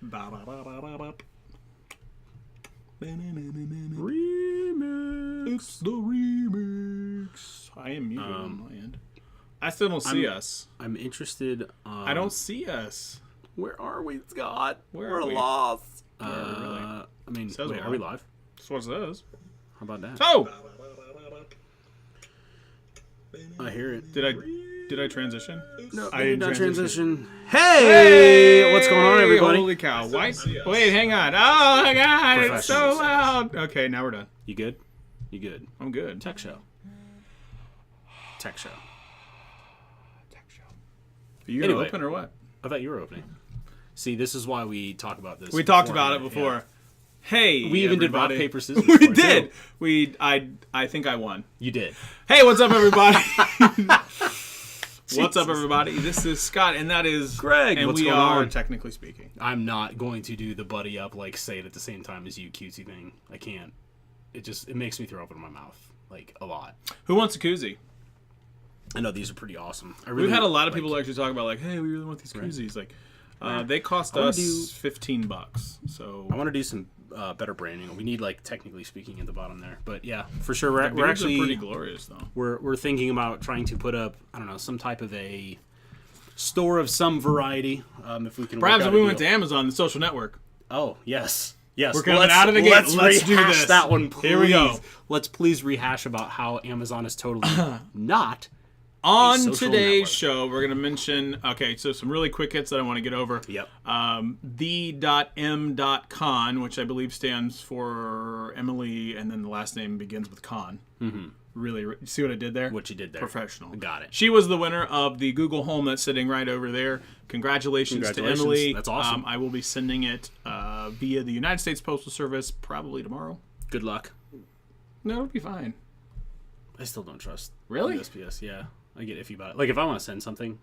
Remix. It's the remix. I am muted on my end. I still don't see us. I'm interested. I don't see us. Where are we, Scott? We're lost. Where are we really? I mean, Says wait, we're are we live. live? That's what it says. How about that? Oh! I hear it. Did I transition? No, I did didn't not transition. Hey! What's going on, everybody? Holy cow. Wait, hang on. Oh my god, it's so Professionals. loud. Okay, now we're done. You good? You good? I'm good. Tech show. Tech show. Are you going to Anyway. open or what? I thought you were opening. See, this is why we talk about this. We talked about it before. Yeah. Hey, We even did rock, everybody. paper, scissors. We before, did. too. I think I won. You did. Hey, what's up, everybody? What's up, everybody? This is Scott, and that is Greg. And What's we going are on? technically speaking. I'm not going to do the buddy up, like, say it at the same time as you cutesy thing. I can't. It makes me throw up in my mouth, like, a lot. Who wants a koozie? I know these are pretty awesome. We've had a lot of people actually talk about, like, hey, we really want these koozies. Like, they cost I wanna us do- $15. So I want to do some better branding. We need, like, technically speaking at the bottom there. But yeah, for sure, we're they're actually pretty glorious, though. we're thinking about trying to put up, I don't know, some type of a store of some variety. If we can. Perhaps work if out we a went to deal. Amazon, the social network. Oh yes. Yes, We're coming out of the gate. Let's do rehash this. that one, please. Here we go. Let's please rehash about how Amazon is totally not. On social today's network. show, we're going to mention, okay, so some really quick hits that I want to get over. Yep. The.m.con, which I believe stands for Emily, and then the last name begins with con. Mm-hmm. Really, you see what I did there? What you did there. Professional. Got it. She was the winner of the Google Home that's sitting right over there. Congratulations to Emily. That's awesome. I will be sending it via the United States Postal Service probably tomorrow. Good luck. No, it'll be fine. I still don't trust. Really? USPS. Yeah, I get iffy about it. Like if I want to send something,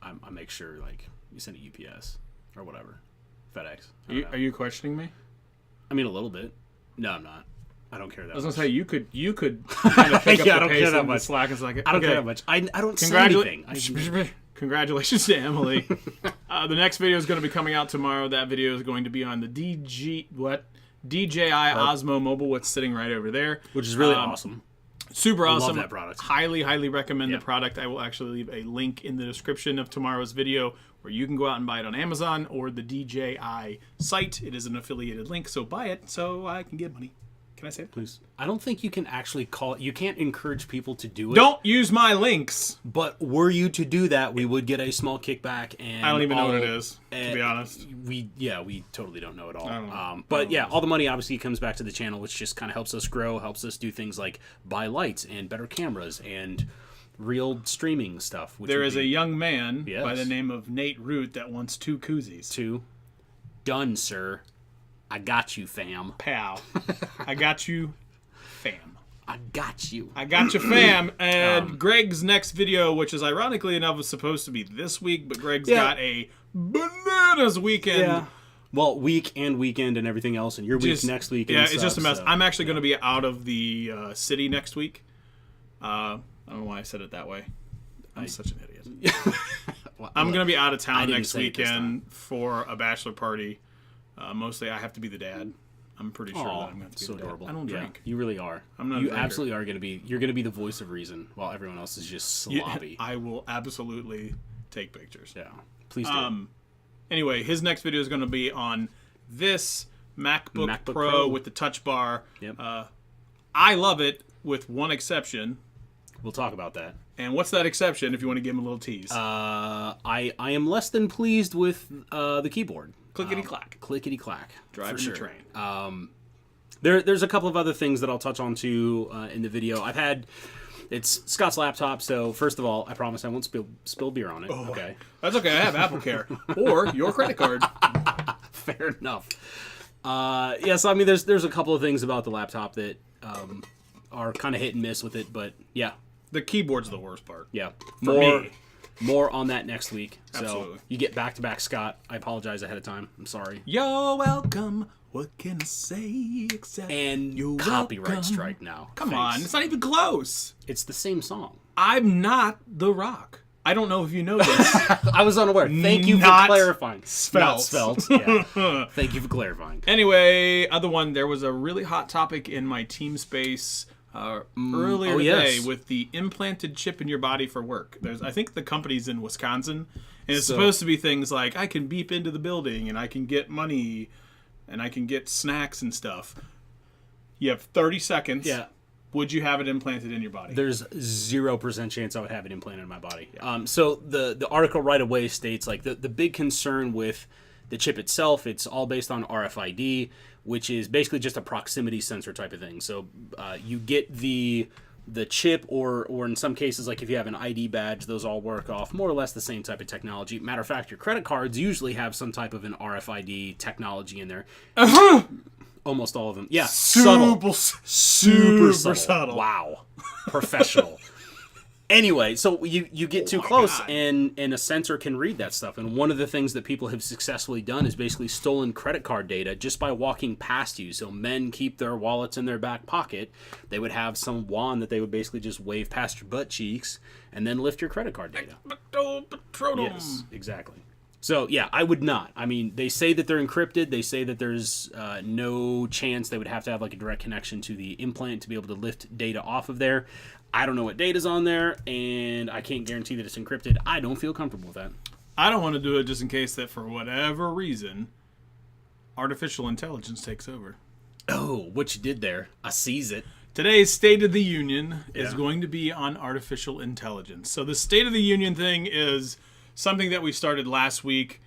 I make sure like you send it UPS or whatever, FedEx. Are you questioning me? I mean a little bit. No, I'm not. I don't care that I was much. gonna say you could kind of pick up Yeah, I the don't pace care that and the much. slack. It's like I don't care that much. I don't say anything. Congratulations to Emily. The next video is going to be coming out tomorrow. That video is going to be on the DJI Osmo Mobile, what's sitting right over there, Which is really awesome. super love awesome. that product. Highly recommend Yep. the product. I will actually leave a link in the description of tomorrow's video where you can go out and buy it on Amazon or the DJI site. It is an affiliated link, so buy it so I can get money. Can I say it? Please. I don't think you can actually call it. You can't encourage people to do it. Don't use my links. But were you to do that, we would get a small kickback. And I don't even know what it is, to be honest. We totally don't know at all. I don't know. But yeah, all the money obviously comes back to the channel, which just kind of helps us grow, helps us do things like buy lights and better cameras and real streaming stuff. Which There would is be a young man Yes. by the name of Nate Root that wants 2 koozies. two. Done, sir. I got you, fam. Pal. I got you, fam. I got you. I got you, fam. And Greg's next video, which is ironically enough was supposed to be this week, but Greg's got a bananas weekend. Yeah. Well, week and weekend and everything else, and your week next week. Yeah, and it's just a stuff, mess. so, I'm actually going to be out of the city next week. I don't know why I said it that way. I'm such an idiot. Well, I'm look, going to be out of I town didn't next say it this weekend for a bachelor party. Mostly, I have to be the dad. I'm pretty sure that I'm going to have to be so the dad. adorable. I don't Yeah, drink. you really are. I'm not a You drinker. absolutely are going to be. You're going to be the voice of reason, while everyone else is just sloppy. I will absolutely take pictures. Yeah, please do. Anyway, his next video is going to be on this MacBook Pro Pro. with the touch bar. Yep. I love it with one exception. We'll talk about that. And what's that exception if you want to give him a little tease? I am less than pleased with the keyboard. Clickety-clack. Clickety-clack. Driving for the sure. train. There's a couple of other things that I'll touch on too in the video. It's Scott's laptop, so first of all, I promise I won't spill beer on it. Okay. That's okay. I have Apple Care. Or your credit card. Fair enough. So I mean, there's a couple of things about the laptop that are kind of hit and miss with it, but yeah. The keyboard's the worst part. Yeah. For me. More on that next week. Absolutely. So you get back-to-back Scott. I apologize ahead of time. I'm sorry. You're welcome. What can I say except And you're copyright welcome. strike now. Come Thanks. on. It's not even close. It's the same song. I'm not The Rock. I don't know if you know this. I was unaware. Thank you for Not clarifying. Svelte. Not svelte. Yeah. Thank you for clarifying. Anyway, other one, there was a really hot topic in my team space earlier today with the implanted chip in your body for work. I think the company's in Wisconsin, and it's supposed to be things like I can beep into the building, and I can get money, and I can get snacks and stuff. You have 30 seconds. Yeah. Would you have it implanted in your body? There's 0% chance I would have it implanted in my body. So the article right away states like the big concern with the chip itself, it's all based on RFID, which is basically just a proximity sensor type of thing. So you get the chip, or in some cases, like if you have an ID badge, those all work off more or less the same type of technology. Matter of fact, your credit cards usually have some type of an RFID technology in there. Almost all of them. Yeah. Super subtle. Wow. Professional. Anyway, so you get too close and a sensor can read that stuff. And one of the things that people have successfully done is basically stolen credit card data just by walking past you. So men keep their wallets in their back pocket. They would have some wand that they would basically just wave past your butt cheeks and then lift your credit card data. Yes, exactly. So, yeah, I would not. I mean, they say that they're encrypted. They say that there's no chance they would have to have like a direct connection to the implant to be able to lift data off of there. I don't know what data's on there, and I can't guarantee that it's encrypted. I don't feel comfortable with that. I don't want to do it just in case that for whatever reason, artificial intelligence takes over. Oh, what you did there. I sees it. Today's State of the Union is going to be on artificial intelligence. So the State of the Union thing is something that we started last week.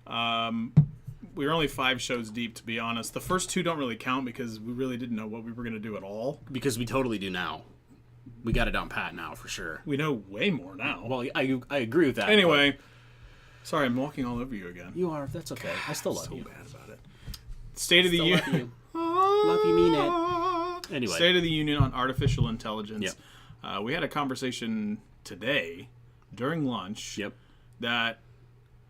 We were only 5 shows deep, to be honest. The first 2 don't really count because we really didn't know what we were going to do at all. Because we totally do now. We got it down pat now, for sure. We know way more now. Well, I agree with that. Anyway, sorry, I'm walking all over you again. You are. That's okay. I still love you. So bad about it. State of the Union. Love you, mean it. Anyway. State of the Union on artificial intelligence. Yep. We had a conversation today during lunch. Yep. That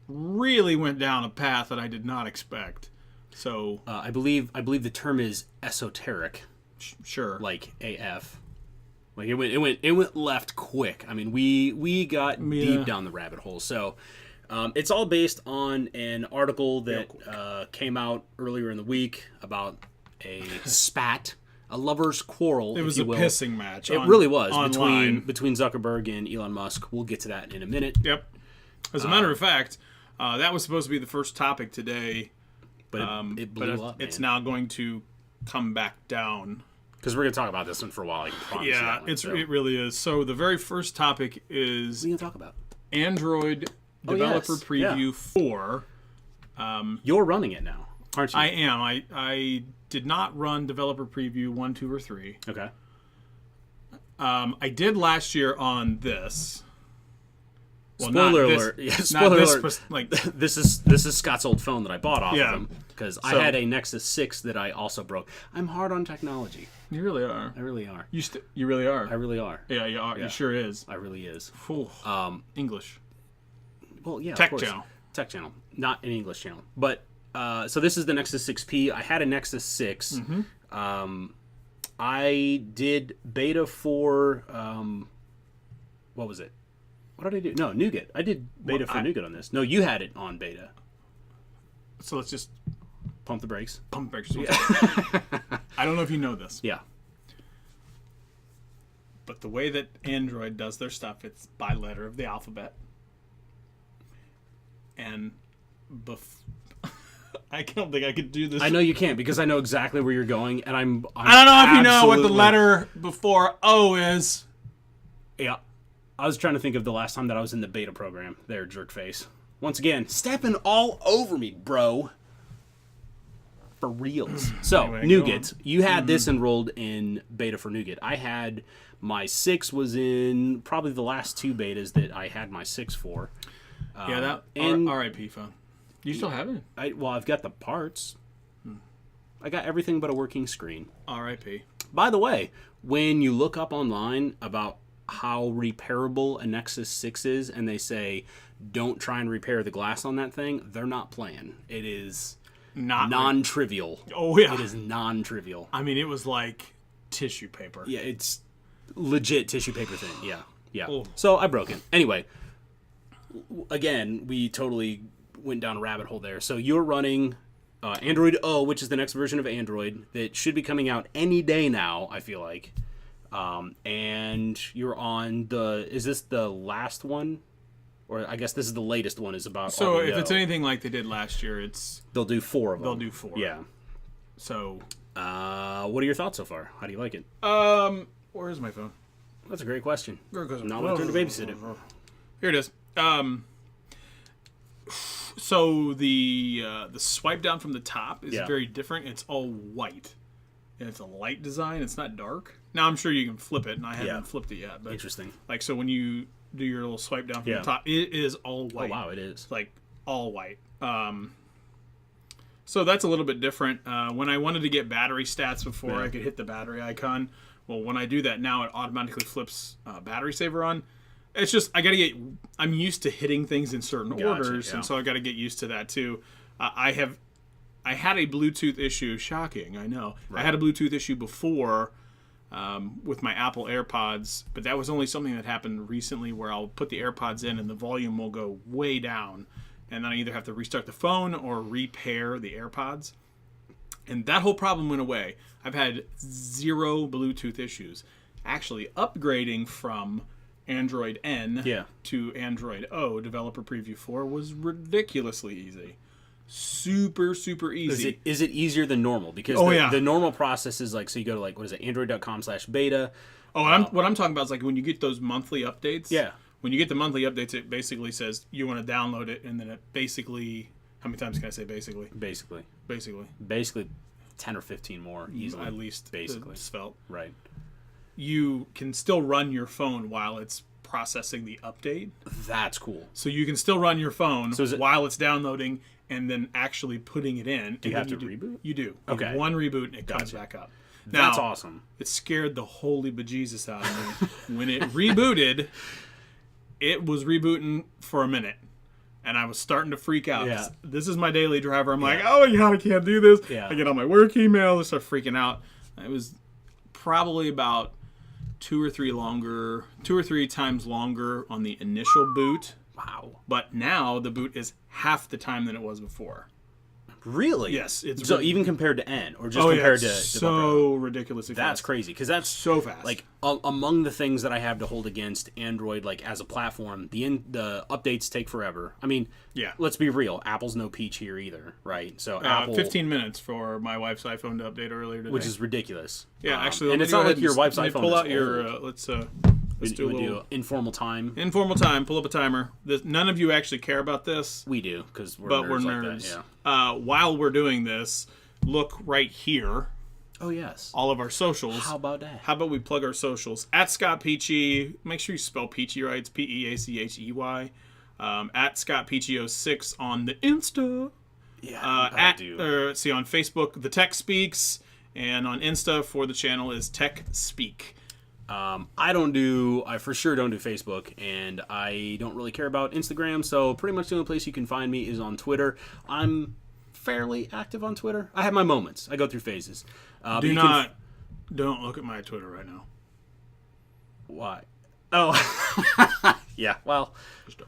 really went down a path that I did not expect. So I believe the term is esoteric. Sure. Like AF. Like it went left quick. I mean, we got deep down the rabbit hole. So it's all based on an article that came out earlier in the week about a spat, a lover's quarrel. It was if you a will. pissing match. It really was online. between Zuckerberg and Elon Musk. We'll get to that in a minute. Yep. As a matter of fact, that was supposed to be the first topic today, but it blew up. It's now going to come back down. Because we're going to talk about this one for a while. I can promise you that one, it really is. So the very first topic is what are you going to talk about? Android Developer Preview 4. You're running it now, aren't you? I am. I did not run Developer Preview 1, 2, or 3. Okay. I did last year on this. Well, spoiler alert! Yeah, spoiler alert! This is Scott's old phone that I bought off of him because I had a Nexus 6 that I also broke. I'm hard on technology. You really are. I really are. You really are. I really are. Yeah, you are. Yeah. You sure is. I really is. English. Well, yeah. Tech of course. channel. Tech channel, not an English channel. But so this is the Nexus 6P. I had a Nexus 6. Mm-hmm. I did beta for what was it? What did I do? No, Nougat. I did beta for Nougat on this. No, you had it on beta. So let's just pump the brakes. Pump the brakes. Yeah. I don't know if you know this. Yeah. But the way that Android does their stuff, it's by letter of the alphabet. And I don't think I could do this. I know you can't because I know exactly where you're going, and I'm I don't know if you know what the letter before O is. Yeah. I was trying to think of the last time that I was in the beta program. There, jerk face. Once again, stepping all over me, bro. For reals. So, Anyway, Nougat. You had this enrolled in beta for Nougat. I had my 6 was in probably the last 2 betas that I had my 6 for. And RIP phone. You still have it? I've got the parts. I got everything but a working screen. RIP. By the way, when you look up online about how repairable a Nexus 6 is, and they say, don't try and repair the glass on that thing, they're not playing. It is not non-trivial. Oh, yeah. It is non-trivial. I mean, it was like tissue paper. Yeah, it's legit tissue paper thin. Yeah. Oh. So I broke it. Anyway, again, we totally went down a rabbit hole there. So you're running Android O, which is the next version of Android that should be coming out any day now, I feel like. And you're on is this the last one? Or I guess this is the latest one is about So Android if O. it's anything like they did last year, they'll do 4 of them. They'll do 4. Yeah. So what are your thoughts so far? How do you like it? Where is my phone? That's a great question. Not my turn to babysit it. Here it is. So the swipe down from the top is very different. It's all white, and it's a light design. It's not dark. Now I'm sure you can flip it, and I haven't flipped it yet. But interesting. Like so, when you do your little swipe down from the top, it is all white. Oh wow, it is like all white. So that's a little bit different. When I wanted to get battery stats before, I could hit the battery icon. Well, when I do that now, it automatically flips battery saver on. It's just I'm used to hitting things in certain orders, and so I got to get used to that too. I had a Bluetooth issue. Shocking, I know. Right. I had a Bluetooth issue before with my Apple AirPods, but that was only something that happened recently where I'll put the AirPods in and the volume will go way down, and then I either have to restart the phone or repair the AirPods. And that whole problem went away. I've had 0 Bluetooth issues. Actually, upgrading from Android N to Android O, Developer Preview 4, was ridiculously easy. Super, super easy. Is it easier than normal? Because the normal process is like, so you go to like, what is it, android.com/beta. Oh, what I'm talking about is like when you get those monthly updates. Yeah. When you get the monthly updates, it basically says you want to download it, and then it basically, how many times can I say basically? Basically 10 or 15 more easily. At least. Basically. Svelte. Right. You can still run your phone while it's processing the update. That's cool. So you can still run your phone while it's downloading and then actually putting it in. Do you have to reboot? You do. Okay. One reboot and it comes back up. Now, that's awesome. It scared the holy bejesus out of me. When it rebooted, it was rebooting for a minute. And I was starting to freak out. Yeah. This is my daily driver. I'm like, oh my God, I can't do this. Yeah. I get on my work email. I start freaking out. It was probably about 2 or 3 times longer on the initial boot. Wow. But now the boot is half the time than it was before. Really? Yes. So even compared to N, or just compared to so ridiculously fast. That's crazy, because that's so fast. Like among the things that I have to hold against Android, like as a platform, the updates take forever. I mean, let's be real. Apple's no peach here either, right? So Apple 15 minutes for my wife's iPhone to update earlier today, which is ridiculous. Yeah, actually, and it's not like your wife's iPhone. Pull out is your. old. Let's do a little informal time. Informal time. Pull up a timer. None of you actually care about this. We do, because we're nerds. Like that, while we're doing this, look right here. Oh yes. All of our socials. How about that? How about we plug our socials? At Scott Peachy. Make sure you spell Peachy right. It's Peachey. At Scott Peachy06 on the Insta. Yeah. I do. On Facebook, The Tech Speaks, and on Insta for the channel is Tech Speak. I for sure don't do Facebook, and I don't really care about Instagram, so pretty much the only place you can find me is on Twitter. I'm fairly active on Twitter. I have my moments. I go through phases. Don't look at my Twitter right now. Why? Oh. Yeah, well. Just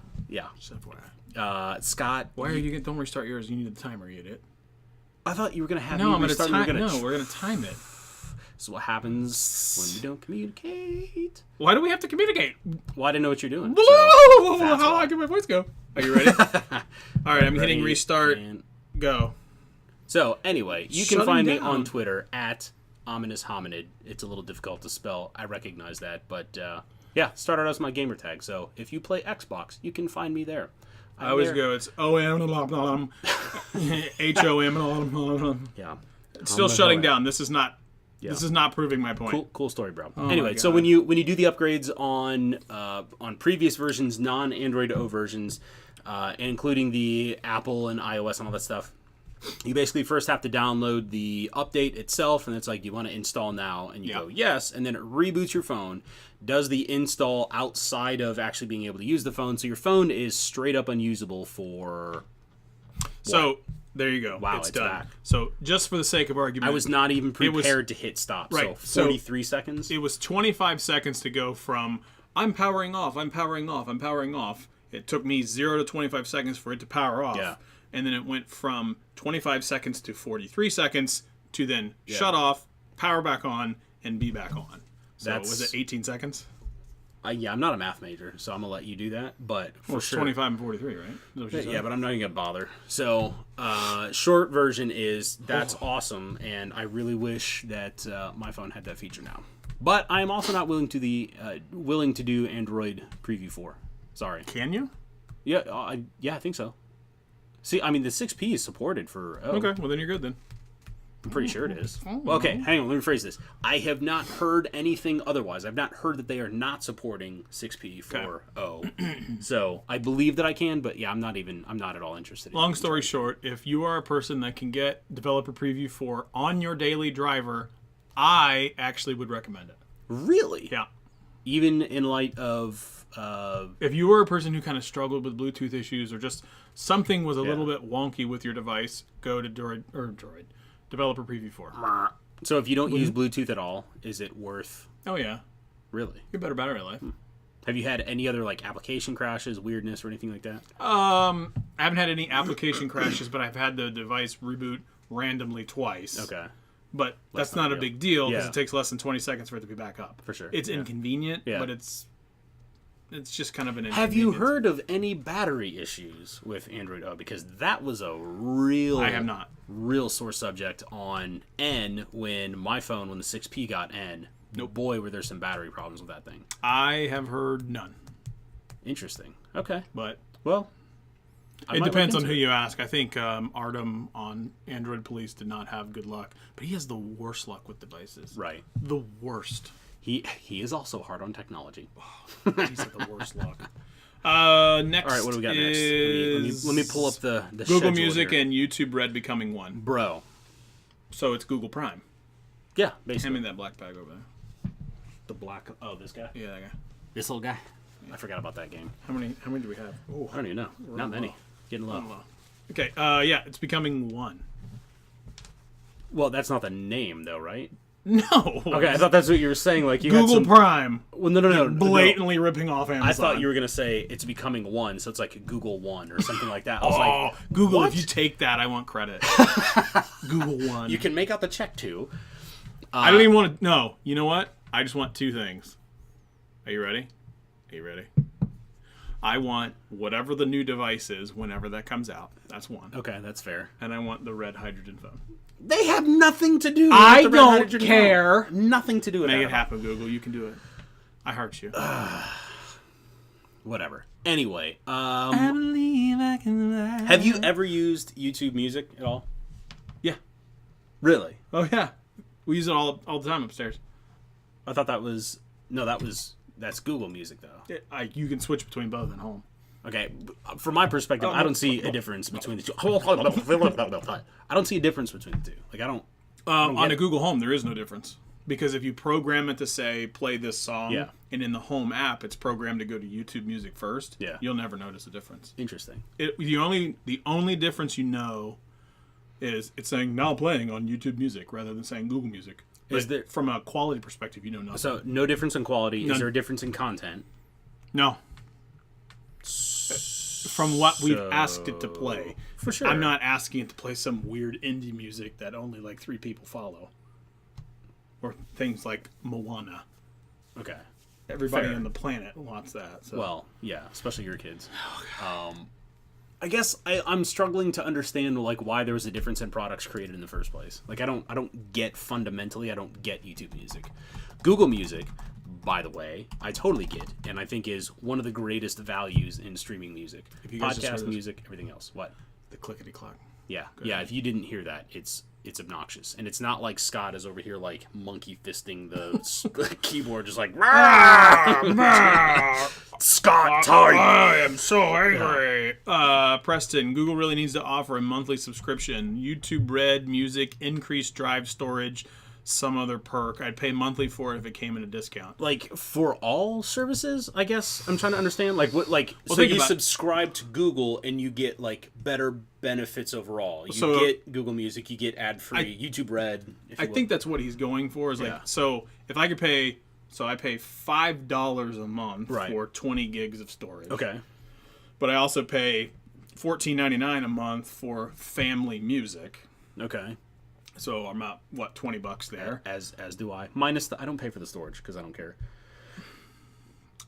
FYI. Scott. Why are you don't restart yours? You need the timer, you idiot. I thought you were going to have me restart. No, we're going to time it. This is what happens when we don't communicate. Why do we have to communicate? Well, I didn't know what you're doing. How high can my voice go? Are you ready? All right, I'm hitting restart. Go. So, anyway, you can find me on Twitter at Ominous Hominid. It's a little difficult to spell. I recognize that. But, started out as my gamer tag. So, if you play Xbox, you can find me there. I always go, it's OM, HOM. Yeah. It's still shutting down. This is not... Yeah. This is not proving my point. Cool story, bro. Anyway, so when you do the upgrades on previous versions, non-Android O versions, including the Apple and iOS and all that stuff, you basically first have to download the update itself, and it's like, do you want to install now? And you go yes, and then it reboots your phone, does the install outside of actually being able to use the phone, so your phone is straight up unusable for. There you go. Wow, it's done. Back. So, just for the sake of argument... I was not even prepared to hit stop. Right. So, 43 seconds? It was 25 seconds to go from, I'm powering off, It took me 0 to 25 seconds for it to power off. Yeah. And then it went from 25 seconds to 43 seconds to then shut off, power back on, and be back on. So was it 18 seconds? Yeah, I'm not a math major, so I'm going to let you do that. But for it's 25 and 43, right? Yeah, but I'm not even going to bother. So short version is that's awesome, and I really wish that my phone had that feature now. But I am also not willing to do Android Preview 4. Sorry. Can you? Yeah, I think so. See, I mean, the 6P is supported for... Okay, well then you're good then. I'm pretty sure it is. Well, okay, hang on, let me phrase this. I have not heard anything otherwise. I've not heard that they are not supporting 6P for O. So I believe that I can, but yeah, I'm not at all interested. Long story short, if you are a person that can get Developer Preview 4 on your daily driver, I actually would recommend it. Really? Yeah. Even in light of... if you were a person who kind of struggled with Bluetooth issues or just something was a little bit wonky with your device, go to Developer Preview 4. So if you don't use Bluetooth at all, is it worth... Oh, yeah. Really? You're better battery life. Have you had any other like application crashes, weirdness, or anything like that? I haven't had any application crashes, but I've had the device reboot randomly twice. Okay. But that's not a big deal because it takes less than 20 seconds for it to be back up. For sure. It's inconvenient, but it's just kind of an inconvenience. Have you heard of any battery issues with Android O? Because that was a I have not. Real sore subject on N when my phone, when the 6P got N. Nope. Boy, were there some battery problems with that thing. I have heard none. Interesting. Okay. But well, it depends on who you ask. I think Artem on Android Police did not have good luck, but he has the worst luck with devices. Right. The worst. He is also hard on technology. He's at the worst luck. Next. All right, what do we got next? Let me pull up the Google Music here. and YouTube Red becoming one. Bro. So it's Google Prime. Yeah, basically. Hand me that black bag over there. The black. Oh, this guy. Yeah, that guy. This little guy. I forgot about that game. How many do we have? Oh, I don't even know. Not many. Low. Getting low. Okay. Yeah, it's becoming one. Well, that's not the name, though, right? No. Okay, I thought that's what you were saying. Like you Google had some... Prime. Well, no. Blatantly ripping off Amazon. I thought you were gonna say it's becoming one, so it's like Google One or something like that. I was like, Google, what? if you take that, I want credit. Google One. You can make out the check too. I don't even want to. No, you know what? I just want two things. Are you ready? I want whatever the new device is whenever that comes out. That's one. Okay, that's fair. And I want the red hydrogen phone. They have nothing to do with I the red don't hydrogen care. phone. Nothing to do with Make that. it happen, Google. You can do it. I heart you. Whatever. Anyway, I believe I can fly. have you ever used YouTube Music at all? Yeah. Really? Oh, yeah. We use it all the time upstairs. I thought that was... No, that's Google Music, though. You can switch between both at home. Okay, from my perspective, I don't see a difference between the two. I don't see a difference between the two. Like, I don't on a Google Home, there is no difference. Because if you program it to say, play this song, and in the Home app, it's programmed to go to YouTube Music first, you'll never notice a difference. Interesting. The only difference you know is it's saying now playing on YouTube Music rather than saying Google Music. Is there, from a quality perspective, you know nothing. So, no difference in quality. None. Is there a difference in content? No. From what we've asked it to play. For sure. I'm not asking it to play some weird indie music that only like 3 people follow. Or things like Moana. Okay. Everybody on the planet wants that. So. Well, yeah, especially your kids. I guess I'm struggling to understand like why there was a difference in products created in the first place. Like I don't get fundamentally. I don't get YouTube Music. Google Music, by the way, I totally get, and I think is one of the greatest values in streaming music. If you guys Podcast music, everything else. What? The clickety clack. Yeah, if you didn't hear that, it's obnoxious, and it's not like Scott is over here like monkey fisting the keyboard, just like Scott tight. I am so angry. Preston, Google really needs to offer a monthly subscription. YouTube Red, Music, increased drive storage, some other perk. I'd pay monthly for it if it came in a discount. Like for all services, I guess I'm trying to understand. Like what? Like well, so you subscribe to Google and you get like better benefits overall. You get Google Music, you get ad free, YouTube Red. I think that's what he's going for. Is like so if I could pay, so I pay $5 a month for 20 gigs of storage. Okay. but I also pay $14.99 a month for family music. Okay. So I'm at, what, $20 there. As do I. Minus I don't pay for the storage because I don't care.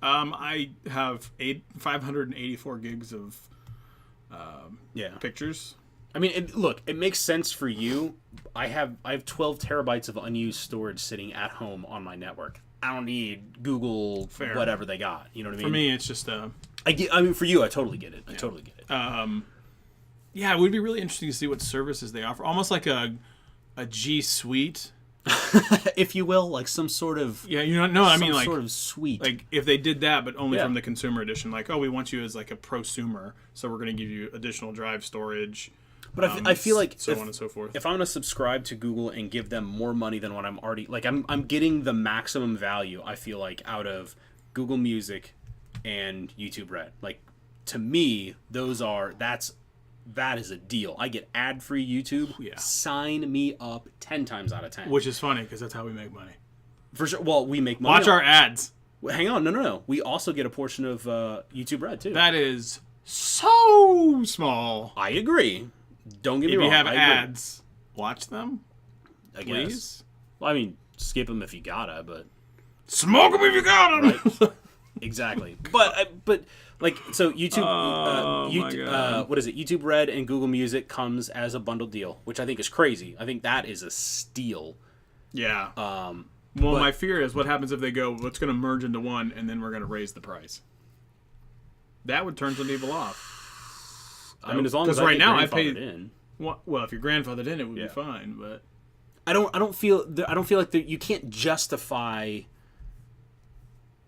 I have 584 gigs of pictures. I mean, look, it makes sense for you. I have 12 terabytes of unused storage sitting at home on my network. I don't need Google whatever they got. You know what I mean? For me, it's just I mean, for you, I totally get it. I totally get it. Yeah, it would be really interesting to see what services they offer. Almost like a G Suite, if you will, like some sort of I mean, like sort of suite. Like if they did that, but only from the consumer edition. Like, oh, we want you as like a prosumer, so we're going to give you additional drive storage. But I feel like so on and so forth. If I'm going to subscribe to Google and give them more money than what I'm already like, I'm getting the maximum value. I feel like out of Google Music and YouTube Red. Like to me, that is a deal. I get ad-free YouTube. Yeah. Sign me up 10 times out of 10. Which is funny because that's how we make money. For sure. Well, we make money. Watch our ads. Hang on. No. We also get a portion of YouTube Red too. That is so small. I agree. Don't get me wrong. If you have ads, watch them. I guess. Please. Well, I mean, skip them if you gotta, but smoke them if you gotta. Right. Exactly. But like so YouTube. What is it? YouTube Red and Google Music comes as a bundled deal, which I think is crazy. I think that is a steal. Yeah. Well, my fear is what happens if they go, let's going to merge into one, and then we're going to raise the price. That would turn some people off. I mean, as long as right now I pay in. Well, if you're grandfathered in, it would be fine. But I don't feel like you can't justify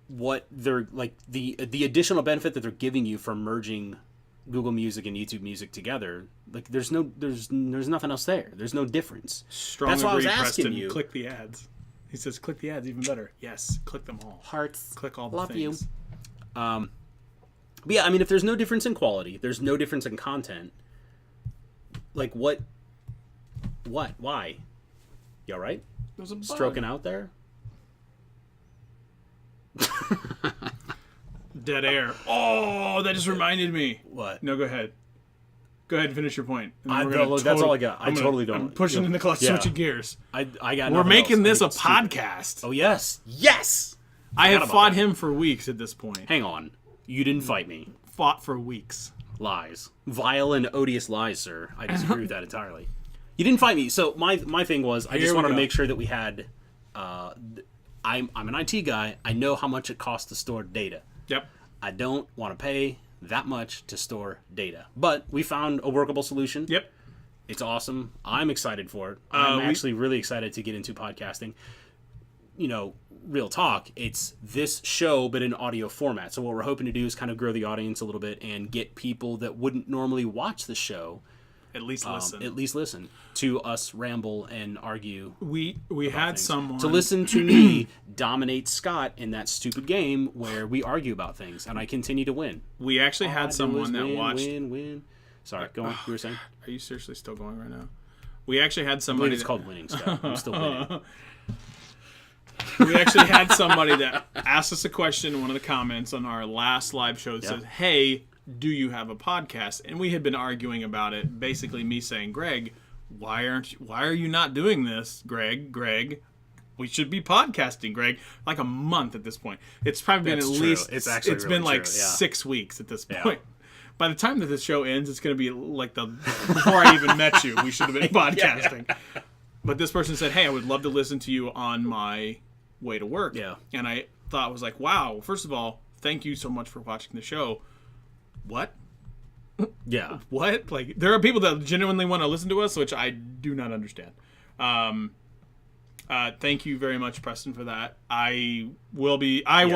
what they're like the additional benefit that they're giving you for merging Google Music and YouTube Music together. Like there's nothing else there. There's no difference. That's why I was asking you. Click the ads. He says, click the ads, even better. Yes, click them all. Hearts. Click all the Love things. You. But yeah, I mean, if there's no difference in quality, there's no difference in content. Like what? Why? You all right? There's a bug. Stroking out there? Dead air. Oh, that just reminded me. What? No, go ahead. Go ahead and finish your point. That's all I got. I totally don't. I'm pushing in the clutch, switching gears. I got. We're making this a podcast. Oh yes, yes. I have fought him for weeks at this point. Hang on, you didn't fight me. Fought for weeks. Lies, vile and odious lies, sir. I disagree with that entirely. You didn't fight me. So my thing was, I just wanted to make sure that we had. I'm an IT guy. I know how much it costs to store data. Yep. I don't want to pay that much to store data. But we found a workable solution. Yep. It's awesome. I'm excited for it. I'm actually really excited to get into podcasting. You know, real talk, it's this show, but in audio format. So what we're hoping to do is kind of grow the audience a little bit and get people that wouldn't normally watch the show at least listen to us ramble and argue. We had someone to listen to me dominate Scott in that stupid game where we argue about things and I continue to win. We actually had someone that watched win. Sorry, go on. You were saying? Are you seriously still going right now? We actually had somebody. It's called winning, Scott. I'm still winning. We actually had somebody that asked us a question in one of the comments on our last live show that says, "Hey, do you have a podcast?" And we had been arguing about it. Basically, me saying, "Greg, why are you not doing this, Greg? We should be podcasting, Greg." Like a month at this point. It's probably been at least. It's been like 6 weeks at this point. By the time that this show ends, it's going to be like before I even met you. We should have been podcasting. But this person said, "Hey, I would love to listen to you on my way to work." Yeah. And I thought, was like, wow, first of all, thank you so much for watching the show. What? Yeah. What? Like, there are people that genuinely want to listen to us, which I do not understand. Thank you very much, Preston, for that. I will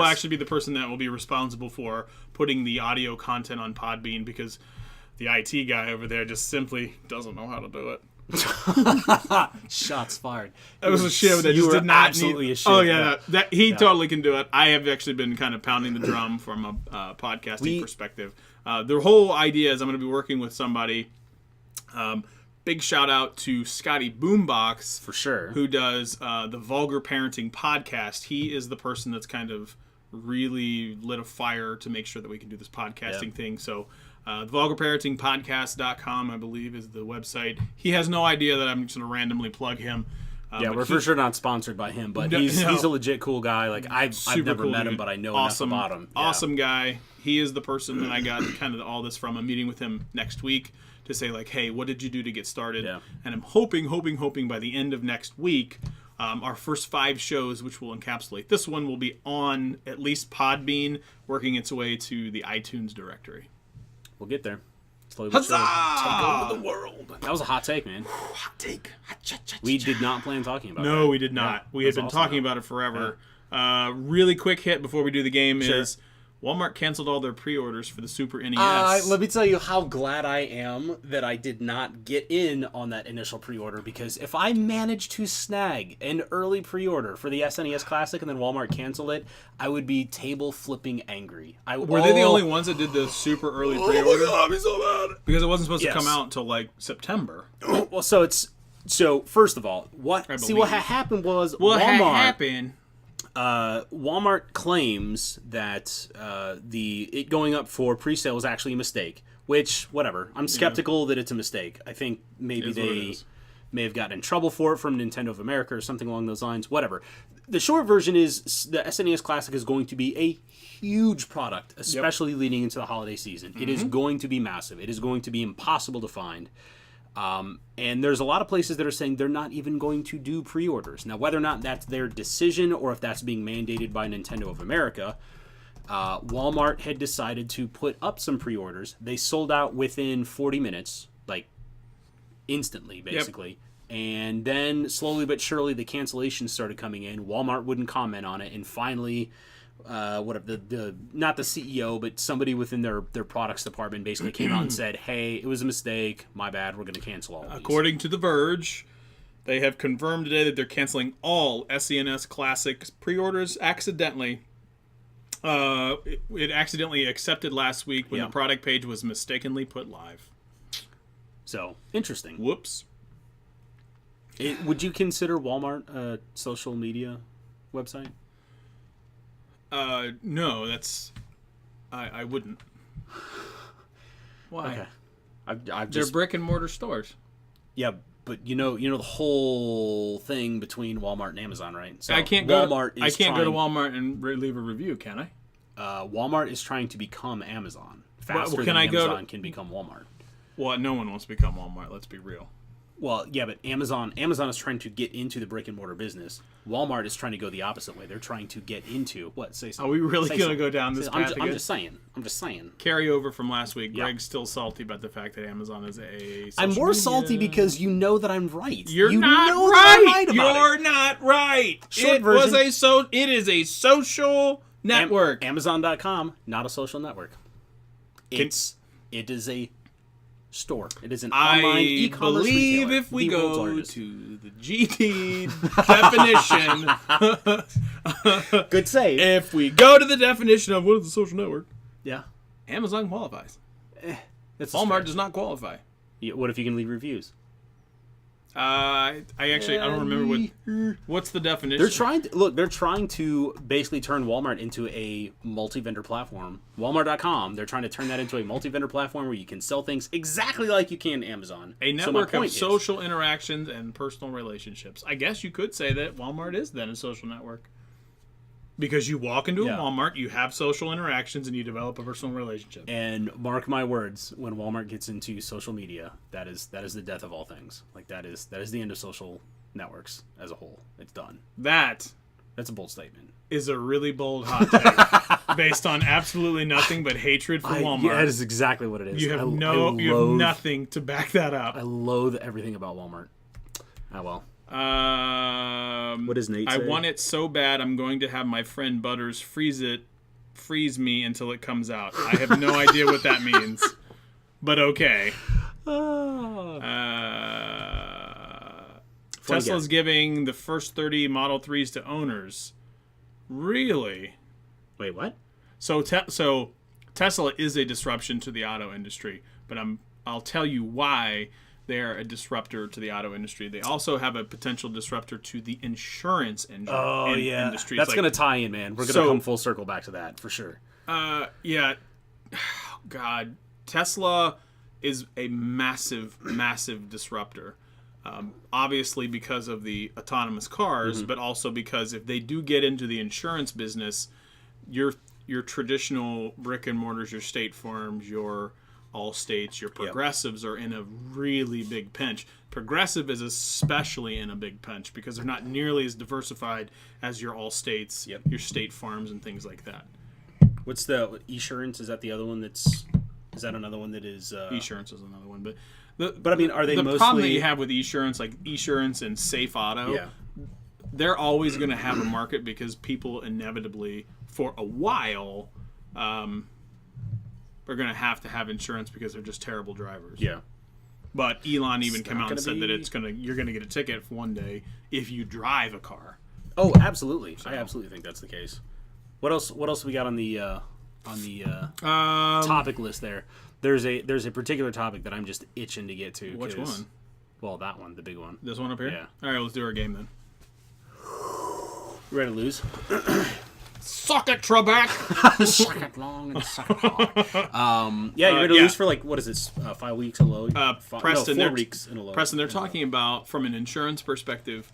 actually be the person that will be responsible for putting the audio content on Podbean because the IT guy over there just simply doesn't know how to do it. Shots fired. That was a show that just did not absolutely need. Oh yeah, that he totally can do it. I have actually been kind of pounding the drum from a podcasting perspective. The whole idea is I'm going to be working with somebody. Big shout out to Scotty Boombox for sure, who does the Vulgar Parenting podcast. He is the person that's kind of really lit a fire to make sure that we can do this podcasting thing. So vulgarparentingpodcast.com, I believe, is the website. He has no idea that I'm just going to randomly plug him. We're for sure not sponsored by him, but he's a legit cool guy. Like I've never met him, but I know enough about him. Yeah. Awesome guy. He is the person that I got kind of all this from. I'm meeting with him next week to say like, hey, what did you do to get started? Yeah. And I'm hoping by the end of next week, our first 5 shows, which will encapsulate this one, will be on at least Podbean, working its way to the iTunes directory. We'll get there. Huzzah! Take over the world. That was a hot take, man. Hot take. We did not plan talking about it. No, we did not. We had been talking about it forever. Yeah. Really quick hit before we do the game is Walmart canceled all their pre-orders for the Super NES. Let me tell you how glad I am that I did not get in on that initial pre-order, because if I managed to snag an early pre-order for the SNES Classic and then Walmart canceled it, I would be table flipping angry. Were they the only ones that did the super early pre-order? Oh my God, I'd be so mad. Because it wasn't supposed to come out until like September. Well, so first of all, what happened was Walmart claims that it going up for pre-sale was actually a mistake, which, whatever. I'm skeptical that it's a mistake. I think maybe they may have gotten in trouble for it from Nintendo of America or something along those lines, whatever. The short version is the SNES Classic is going to be a huge product, especially leading into the holiday season. Mm-hmm. It is going to be massive. It is going to be impossible to find. And there's a lot of places that are saying they're not even going to do pre-orders. Now, whether or not that's their decision or if that's being mandated by Nintendo of America, Walmart had decided to put up some pre-orders. They sold out within 40 minutes, like instantly, basically. Yep. And then slowly but surely the cancellations started coming in. Walmart wouldn't comment on it. And finally, not the CEO, but somebody within their products department basically came out and said, hey, it was a mistake. My bad. We're going to cancel all of these. According to The Verge, they have confirmed today that they're canceling all SNES Classic pre-orders accidentally. It accidentally accepted last week when the product page was mistakenly put live. So, interesting. Whoops. Would you consider Walmart a social media website? No, that's... I wouldn't. Why? Okay. They're brick and mortar stores. Yeah, but you know the whole thing between Walmart and Amazon, right? So I can't go to Walmart and leave a review, can I? Walmart is trying to become Amazon faster than Amazon can become Walmart. Well, no one wants to become Walmart. Let's be real. Well, yeah, but Amazon is trying to get into the brick and mortar business. Walmart is trying to go the opposite way. They're trying to get into Say something. Are we really going to go down this path again? I'm just saying. Carry over from last week. Yeah. Greg's still salty about the fact that Amazon is a. I'm more salty because you know that I'm right. You're not right. You're not right. It is a social network. Amazon.com, not a social network. It is a store. It is an online e-commerce retailer. I believe if we go to the GT definition... Good save. If we go to the definition of what is a social network... Yeah. Amazon qualifies. Walmart does not qualify. Yeah, what if you can leave reviews? I don't remember what's the definition. They're trying to basically turn Walmart into a multi-vendor platform. Walmart.com, they're trying to turn that into a multi-vendor platform where you can sell things exactly like you can Amazon. A network of social interactions and personal relationships. I guess you could say that Walmart is then a social network. Because you walk into a Walmart, you have social interactions, and you develop a personal relationship. And mark my words, when Walmart gets into social media, that is the death of all things. Like that is the end of social networks as a whole. It's done. That's a bold statement. Is a really bold hot take based on absolutely nothing but hatred for Walmart. Yeah, that is exactly what it is. You have nothing to back that up. I loathe everything about Walmart. Oh well. What does Nate say? I want it so bad I'm going to have my friend Butters freeze me until it comes out. I have no idea what that means. But okay. Tesla's giving the first 30 Model 3s to owners. Really? Wait, what? So Tesla is a disruption to the auto industry, but I'll tell you why They're a disruptor to the auto industry. They also have a potential disruptor to the insurance industry. That's going to tie in, man. We're going to come full circle back to that, for sure. Yeah. God. Tesla is a massive, massive disruptor. Obviously because of the autonomous cars, but also because if they do get into the insurance business, your traditional brick and mortars, your State Farms, your Allstates, your Progressives are in a really big pinch. Progressive is especially in a big pinch because they're not nearly as diversified as your Allstates, your State Farms, and things like that. What's the Esurance? Is that the other one is that another one that is... Esurance is another one, but I mean, are they mostly... The problem that you have with Esurance, like Esurance and Safe Auto, they're always going to have a market because people inevitably, for a while... are going to have insurance because they're just terrible drivers. Yeah. But Elon even came out and said that you're going to get a ticket for one day if you drive a car. Oh, absolutely. So. I absolutely think that's the case. What else we got on the topic list there? There's a particular topic that I'm just itching to get to. Which one? Well, that one, the big one. This one up here? Yeah. All right, let's do our game then. You ready to lose? Suck it, Trebek! Suck it long and suck it hard. You're ready to lose for, like, what is this, 5 weeks in a low? Preston, 4 weeks in a low. Preston, they're talking about, from an insurance perspective,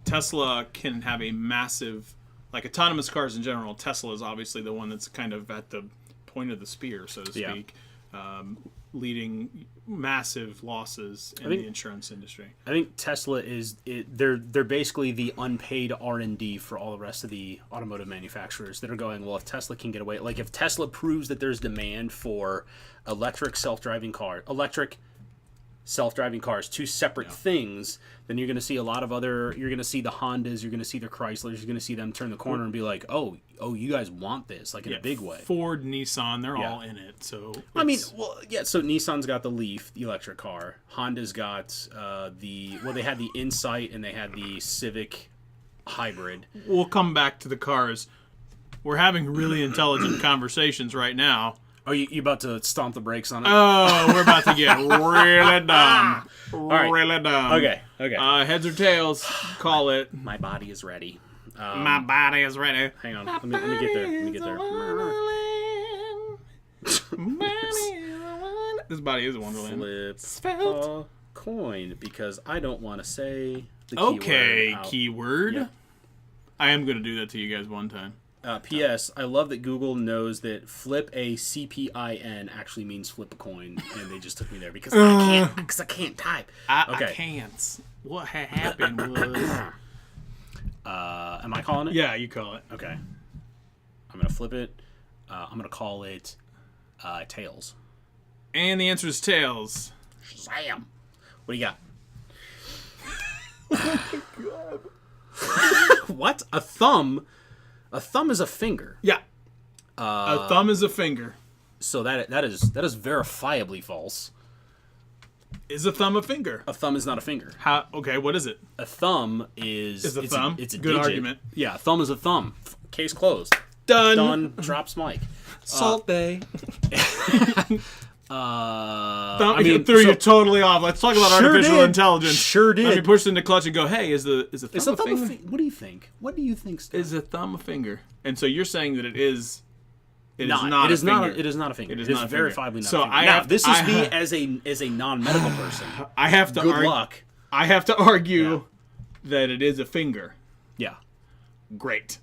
Tesla can have a massive, like autonomous cars in general, Tesla is obviously the one that's kind of at the point of the spear, so to speak, leading massive losses in the insurance industry. I think Tesla they're basically the unpaid R&D for all the rest of the automotive manufacturers that are going, well, if Tesla can get away, like if Tesla proves that there's demand for electric self-driving cars, two separate things, then you're going to see a lot of you're going to see the Hondas, you're going to see the Chryslers, you're going to see them turn the corner and be like, oh, you guys want this, like in a big way. Ford, Nissan, they're all in it. So I mean, so Nissan's got the Leaf, the electric car. Honda's got they had the Insight and they had the Civic Hybrid. We'll come back to the cars. We're having really intelligent conversations right now. Are you about to stomp the brakes on it? Oh, we're about to get really dumb. Really dumb. Okay. Heads or tails, call it. My body is ready. My body is ready. Hang on. Let me get there. This body is a wonderland. Flip a coin, because I don't want to say the keyword. Okay, keyword. Yeah. I am going to do that to you guys one time. P.S. I love that Google knows that flip a CPIN actually means flip a coin, and they just took me there because I can't type. I can't. What happened was... am I calling it? Yeah, you call it. Okay. I'm going to flip it. I'm going to call it tails. And the answer is tails. Shazam. What do you got? Oh my God. What? A thumb? A thumb is a finger. Yeah. A thumb is a finger. So that is verifiably false. Is a thumb a finger? A thumb is not a finger. How? Okay, what is it? A thumb is a thumb. It's a good digit. Argument. Yeah, a thumb is a thumb. Case closed. Done. Drops mic. Salt Bay. You totally off. Let's talk about artificial intelligence. Sure did. Let me push into clutch and go, hey, is a thumb a finger? What do you think? What do you think, Scott? Is a thumb a finger? And so you're saying that it is not a finger. It is not a finger. It is not verifiably not so a finger. This is me as a non-medical person. I have to Good luck. I have to argue that it is a finger. Yeah. Great.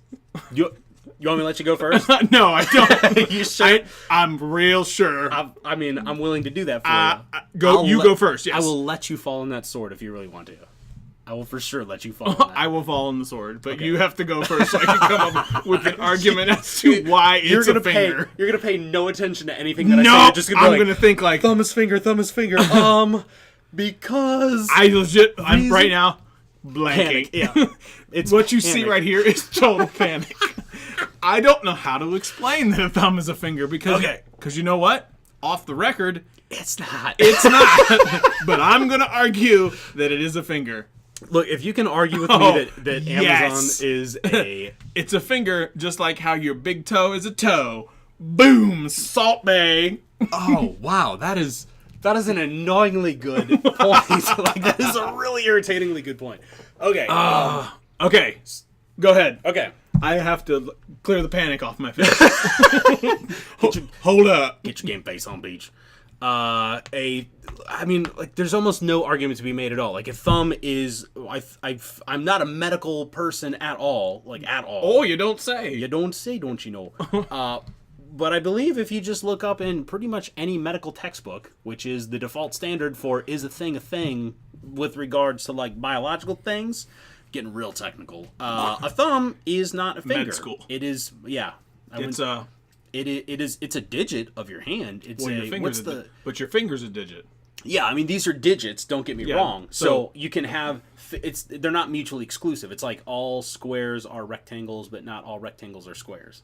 You want me to let you go first? No, I don't. You sure? I'm real sure. I'm willing to do that for you. Go first, yes. I will let you fall on that sword if you really want to. I will for sure let you fall on that. I will fall on the sword, but you have to go first so I can come up with an argument as to why it's a finger. You're going to pay no attention to anything that I say. You're just I'm going to think like... Thumb is finger. Because... I'm right now blanking. Panic. Yeah. It's what you see right here is total panic. I don't know how to explain that a thumb is a finger because you know what? Off the record, it's not. It's not. But I'm going to argue that it is a finger. Look, if you can argue with me that Amazon is a... It's a finger, just like how your big toe is a toe. Boom! Salt Bay. Oh, wow. That is That is an annoyingly good point. Like, that is a really irritatingly good point. Okay. Okay. Go ahead. Okay. I have to clear the panic off my face. Hold up. Get your game face on, beach. I mean, like, there's almost no argument to be made at all. Like, a thumb is, I'm not a medical person at all, like, at all. Oh, you don't say. You don't say, don't you know? But I believe if you just look up in pretty much any medical textbook, which is the default standard for is a thing with regards to, like, biological things, getting real technical. A thumb is not a finger. Med school. It is, yeah. It's a digit of your hand. It's your finger's but your finger's a digit. Yeah, I mean, these are digits, don't get me wrong. So you can have, they're not mutually exclusive. It's like all squares are rectangles, but not all rectangles are squares.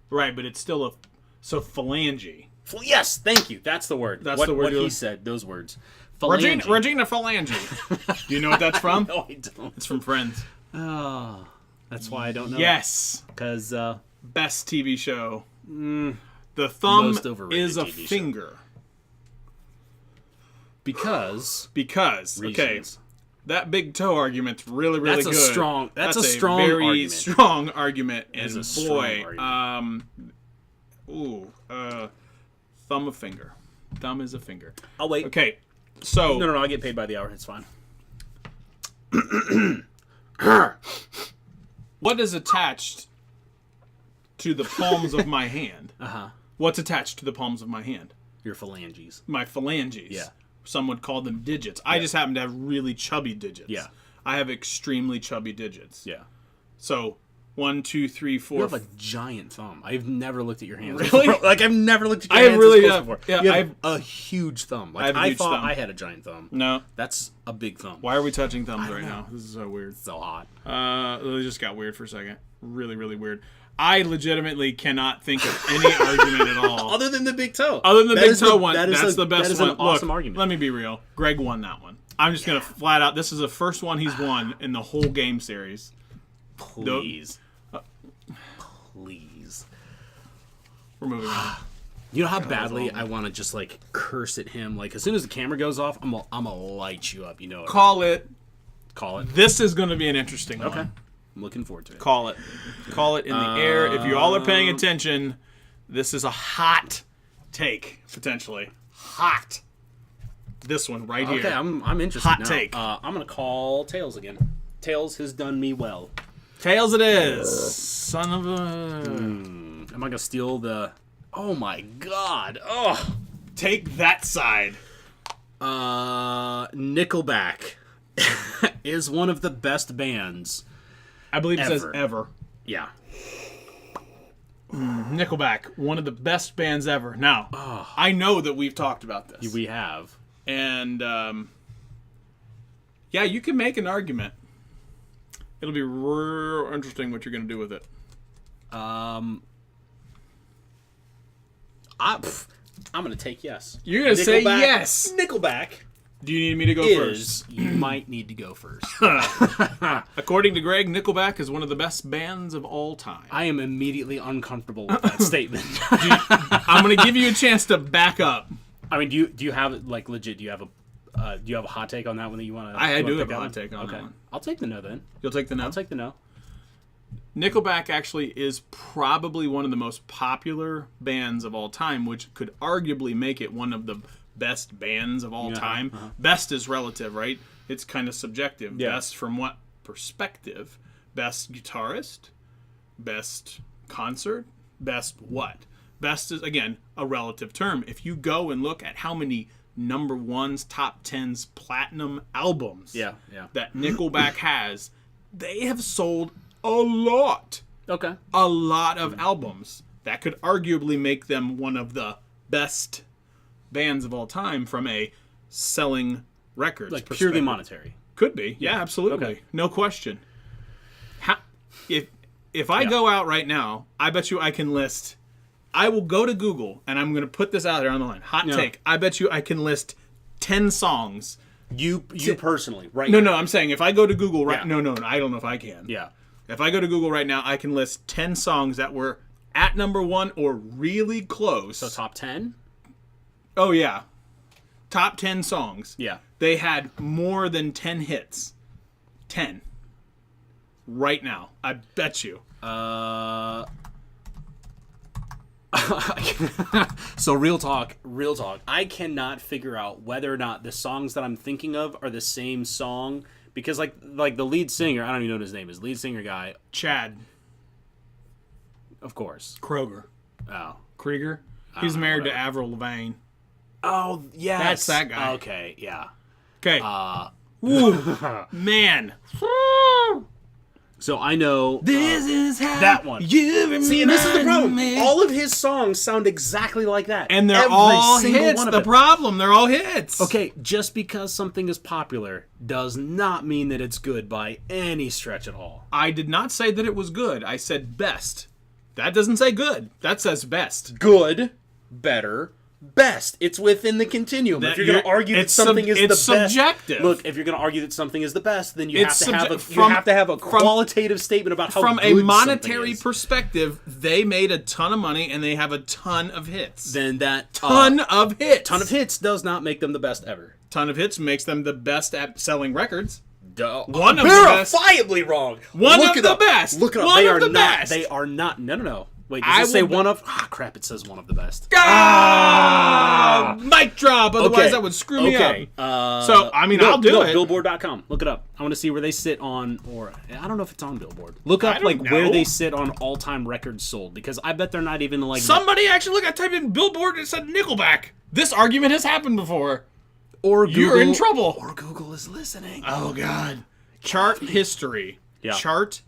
Right, but it's still phalange. Yes, thank you. That's the word. That's the word. What he said, those words. Phalange. Regina Phalange. Do you know what that's from? No, I don't. It's from Friends. Oh, that's why I don't know. Yes. Because, best TV show. The thumb is a TV finger. Show. Because reasons. Okay. That big toe argument's really, really good. That's a strong very argument. Strong argument. And a boy, strong argument. Thumb a finger. Thumb is a finger. I'll wait. Okay, so No, I get paid by the hour. It's fine. what is attached to the palms of my hand? What's attached to the palms of my hand? Your phalanges. My phalanges. Yeah. Some would call them digits. I just happen to have really chubby digits. Yeah. I have extremely chubby digits. Yeah. So 1, 2, 3, 4. You have a giant thumb. I've never looked at your hands. Really? Before. Like, I've never looked at your hands this close before. Yeah, you have a huge thumb. Like, I thought I had a giant thumb. No. That's a big thumb. Why are we touching thumbs right now? This is so weird. So hot. It just got weird for a second. Really, really weird. I legitimately cannot think of any argument at all. Other than the big toe. Other than the big toe one. That's the best one. That is an awesome argument. Let me be real. Greg won that one. I'm just going to flat out. This is the first one he's won in the whole game series. Please. Please. We're moving on. You know how badly I want to just, like, curse at him? Like, as soon as the camera goes off, I'm gonna light you up. You know. Call it. Call it. This is going to be an interesting one. Okay. I'm looking forward to it. Call it. Call it in the air. If you all are paying attention, this is a hot take, potentially. Hot. This one right here. Okay, I'm interested Hot now. take. I'm going to call Tails again. Tails has done me well. Tails it is. Son of a... Am I going to steal the... Oh, my God. Oh. Take that side. Nickelback is one of the best bands. I believe it says ever. Yeah. Nickelback, one of the best bands ever. Now, I know that we've talked about this. We have. And, yeah, you can make an argument. It'll be real interesting what you're going to do with it. I'm going to take yes. You're going to say yes. Nickelback. Do you need me to go first? You might need to go first. According to Greg, Nickelback is one of the best bands of all time. I am immediately uncomfortable with that statement. I'm going to give you a chance to back up. I mean, do you have, like, legit, do you have a hot take on that one that you want to... I do have a hot take on that one. I'll take the no then. You'll take the no? I'll take the no. Nickelback actually is probably one of the most popular bands of all time, which could arguably make it one of the best bands of all time. Best is relative, right? It's kind of subjective. Yeah. Best from what perspective? Best guitarist? Best concert? Best what? Best is, again, a relative term. If you go and look at how many number ones, top 10s, platinum albums that Nickelback has, they have sold a lot. Okay. A lot of albums. That could arguably make them one of the best bands of all time from a selling records Like perspective. purely monetary. Could be. Yeah, absolutely. Okay. No question. If I go out right now, I bet you I can list... I will go to Google, and I'm going to put this out there on the line. Hot take. I bet you I can list 10 songs. You personally, right No, now. I'm saying if I go to Google right... No, I don't know if I can. Yeah. If I go to Google right now, I can list 10 songs that were at number one or really close. So top 10? Oh, yeah. top 10 songs. Yeah. They had more than 10 hits. 10. Right now. I bet you. So real talk. I cannot figure out whether or not the songs that I'm thinking of are the same song because like the lead singer, I don't even know what his name is. Lead singer guy, Chad. Of course. Kroger. Oh. Krieger. He's married to Avril Lavigne. Oh, yes. That's that guy. Okay, yeah. Okay. Ooh, man. So I know this is how that one. You See, and this is the problem. me. All of his songs sound exactly like that. And they're Every all single hits. one of The it. problem, they're all hits. Okay, just because something is popular does not mean that it's good by any stretch at all. I did not say that it was good. I said best. That doesn't say good. That says best. Good, better, best. It's within the continuum. If you're going to argue that something is the best, subjective. Look, if you're going to argue that something is the best, then you have It's to have a qualitative statement about how from good a monetary something is. perspective, they made a ton of money and they have a ton of hits. Then that Ton of hits does not make them the best ever. Ton of hits makes them the best at selling records. One of the best. Verifiably wrong. One of the best. Look it up. One They of are the not. best. They are not. No. Wait, does it say one of? Ah, crap! It says one of the best. Mic drop. Otherwise, that would screw me up. So, I mean, I'll do it. Billboard.com. Look it up. I want to see where they sit on, or I don't know if it's on Billboard. Look up don't where know. they sit on all-time records sold, because I bet they're not even like. Somebody actually, look, I typed in Billboard and it said Nickelback. This argument has happened before. Or Google, you're in trouble. Or Google is listening. Oh God. Chart history. Yeah. Chart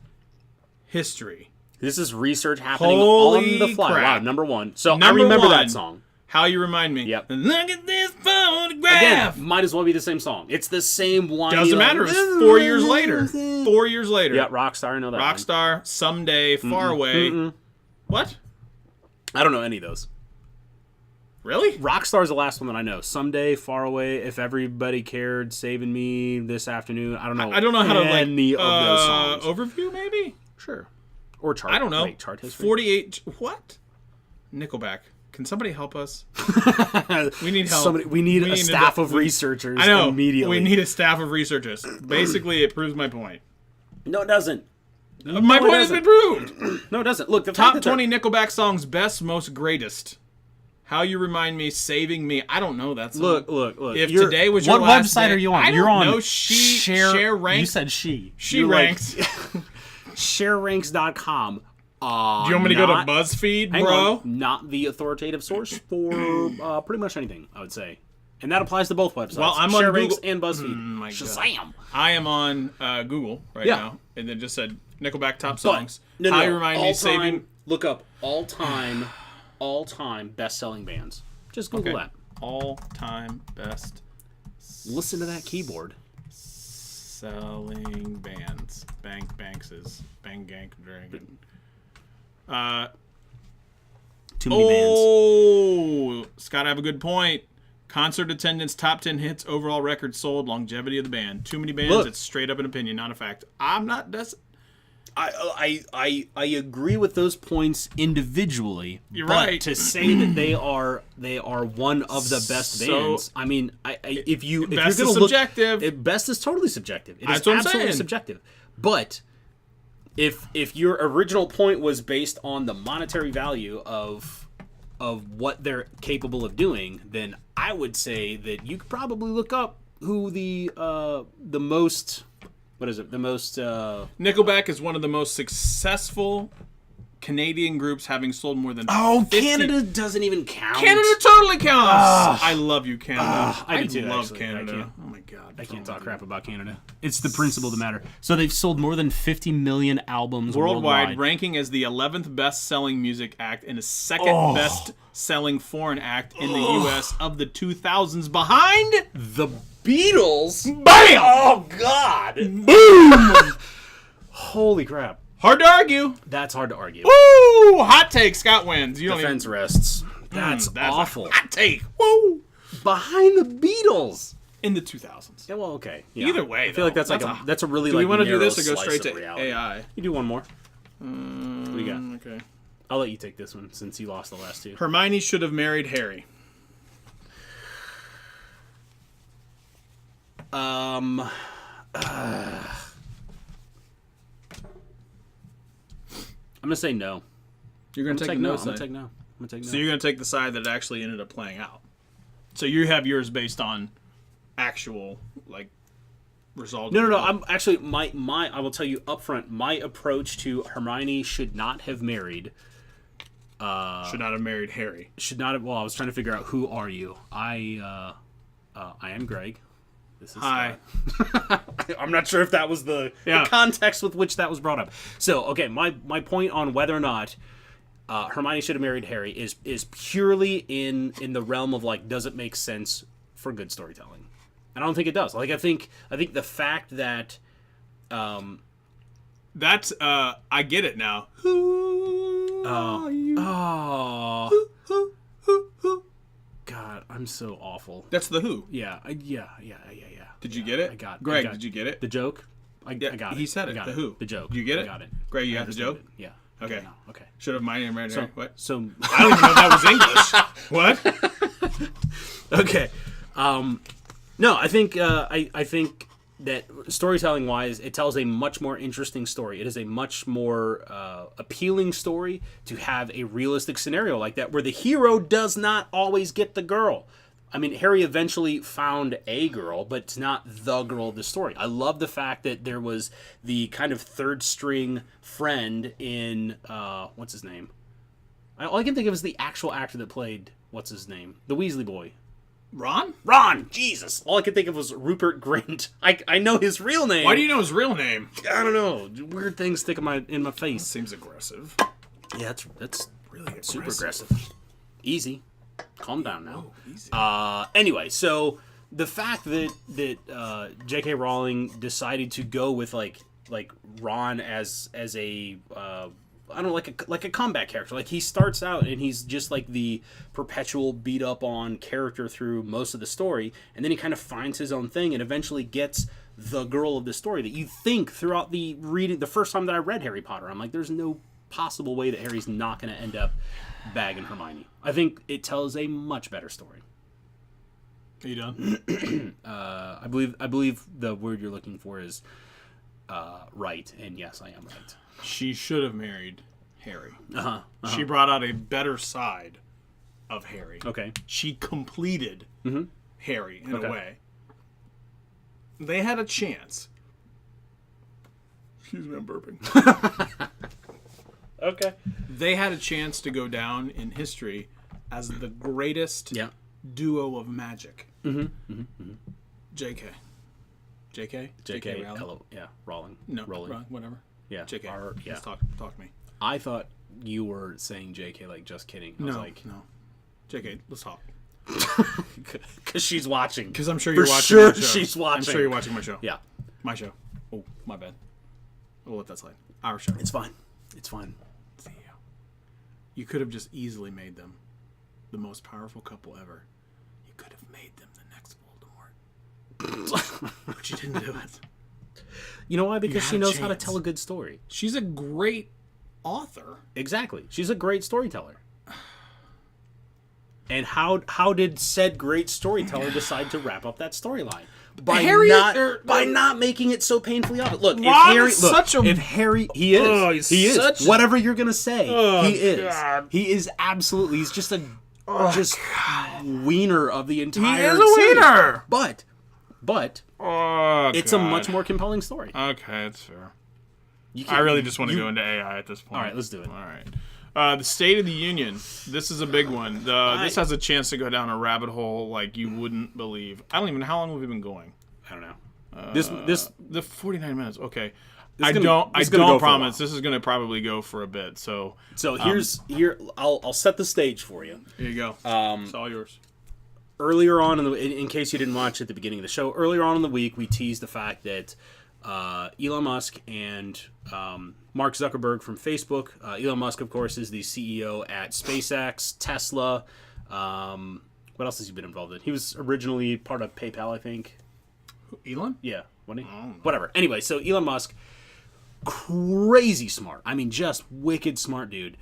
history. This is research happening Holy on the fly. crap. Wow, number one. So Number I remember one. that song. How You Remind Me. Yep. Look at this photograph. Again, might as well be the same song. It's the same whiny. Doesn't matter. It's 4 years later. 4 years later. Yeah, Rockstar. I know that. Rockstar, Someday, Far Away. What? I don't know any of those. Really? Rockstar is the last one that I know. Someday, Far Away, If Everybody Cared, Saving Me, This Afternoon. I don't know. I don't know how to like any of those songs. Overview maybe. Sure. Or chart. I don't know. Wait, chart history. 48. What? Nickelback. Can somebody help us? We need help. We need a staff of researchers. I know. Immediately. We need a staff of researchers. Basically, it proves my point. No, it doesn't. My point has been proved. No, it doesn't. Look, the Top 20 Nickelback songs, best, most, greatest. How You Remind Me, Saving Me. I don't know that song. Look. If today was your what last website day, are you on? I don't You're on know. Share Ranks. You said she. She ranks. ShareRanks.com. Do you want me to go to BuzzFeed, bro? Not the authoritative source for pretty much anything, I would say. And that applies to both websites. Well, I'm on ShareRanks Google and BuzzFeed. my Shazam! I am on Google right now, and it just said Nickelback top songs. No, How You Remind Me, all-time- Saving. Look up all-time best-selling bands. Just Google that. All-time best Listen to that keyboard. selling bands. Bankses. Bang Gank Dragon. Too many bands. Oh, Scott, I have a good point. Concert attendance, top 10 hits, overall records sold, longevity of the band. Too many bands. Look. It's straight up an opinion, not a fact. I'm not. That's. I agree with those points individually. You're but right. To say that they are one of the best bands. I mean, if you're Best going is to look, subjective. Best is totally subjective. It is That's what I'm absolutely saying. subjective. But if your original point was based on the monetary value of what they're capable of doing, then I would say that you could probably look up who the most. What is it? The most... Nickelback is one of the most successful Canadian groups, having sold more than 50... Canada doesn't even count. Canada totally counts! I love you, Canada. I do too, love actually. Canada. Oh my God. I can't talk crap about Canada. It's the principle of the matter. So they've sold more than 50 million albums worldwide. Ranking as the 11th best-selling music act and the second best-selling foreign act in the U.S. of the 2000s, behind... The Beatles? BAM! Oh, God! Boom! Holy crap. Hard to argue. That's hard to argue. Woo! Hot take. Scott wins. You don't Defense rests. That's that's awful. A hot take. Woo! Behind the Beatles. In the 2000s. Yeah, well, okay. Yeah. Either way, I feel like that's a really do we want to do narrow this or go slice straight of to reality. AI? You do one more. What do you got? Okay. I'll let you take this one since you lost the last two. Hermione should have married Harry. I'm gonna say no. You're gonna take no. I'm gonna take no. So you're gonna take the side that actually ended up playing out. So you have yours based on actual result. No. I'm actually I will tell you up front. My approach to Hermione should not have married. Should not have married Harry. Should not have. Well, I was trying to figure out who are you. I am Greg. This is Hi. I'm not sure if that was the context with which that was brought up. So, okay, my point on whether or not Hermione should have married Harry is purely in the realm of does it make sense for good storytelling? And I don't think it does. I think the fact that that's I get it now. Who are you? Oh. God, I'm so awful. That's the Who. Yeah. Did you get it? I got it. Greg, did you get it? The joke? I got it. He said it. The Who. The joke. Did you get it? I got it. Greg, you got the joke? Yeah. Okay. Okay. Should have married Harry. What? So I don't even know if that was English. What? Okay. No, I think I think that storytelling wise, it tells a much more interesting story. It is a much more appealing story to have a realistic scenario like that where the hero does not always get the girl. I mean, Harry eventually found a girl, but it's not the girl of the story. I love the fact that there was the kind of third string friend in what's his name? All I can think of is the actual actor that played what's his name, the Weasley boy. Ron? Jesus. All I could think of was Rupert Grint. I know his real name. Why do you know his real name? I don't know. Weird things stick in my face. Seems aggressive. Yeah, that's Really aggressive. super aggressive. Easy. Calm down now. Oh, easy. Anyway, so the fact that J.K. Rowling decided to go with like Ron as a I don't know, like a comeback character. Like he starts out and he's just like the perpetual beat up on character through most of the story, and then he kind of finds his own thing and eventually gets the girl of the story that you think throughout the reading. The first time that I read Harry Potter, I'm like, there's no possible way that Harry's not going to end up bagging Hermione. I think it tells a much better story. Are you done? I believe the word you're looking for is right, and yes, I am right. She should have married Harry. She She brought out a better side of Harry. Okay. She completed Harry in a way. They had a chance. Excuse me, I'm burping. Okay. They had a chance to go down in history as the greatest duo of magic. JK. Rowling. Yeah, Rowling. No, Rowling. Whatever. Yeah. JK. Yeah. Let's talk to me. I thought you were saying JK like just kidding. I was like, no. JK, let's talk. Because she's watching. Because I'm sure you're For watching sure my show. she's watching. I'm sure you're watching my show. Yeah. My show. Oh, my bad. We'll let that slide. Our show. It's fine. It's fine. You could have just easily made them the most powerful couple ever. You could have made them the next Voldemort. But you didn't do it. You know why? Because she knows how to tell a good story. She's a great author. Exactly. She's a great storyteller. And how did said great storyteller decide to wrap up that storyline? By not making it so painfully obvious. Look, if Harry, he is. Whatever you're gonna say, he is. God. He is absolutely. He's just a wiener of the entire. He is a wiener. But it's a much more compelling story. Okay, that's fair. I really just want to go into AI at this point. All right, let's do it. All right. The State of the Union. This is a big one. This has a chance to go down a rabbit hole like you wouldn't believe. I don't even know how long have we been going. I don't know. The 49 minutes. Okay. I don't promise. This is going to probably go for a bit. So I'll set the stage for you. Here you go. It's all yours. Earlier on in case you didn't watch at the beginning of the show, earlier on in the week we teased the fact that Elon Musk and Mark Zuckerberg from Facebook. Elon Musk, of course, is the CEO at SpaceX, Tesla. What else has he been involved in? He was originally part of PayPal, I think. Elon? Yeah, wasn't he? Whatever. Anyway, so Elon Musk, crazy smart. I mean, just wicked smart dude.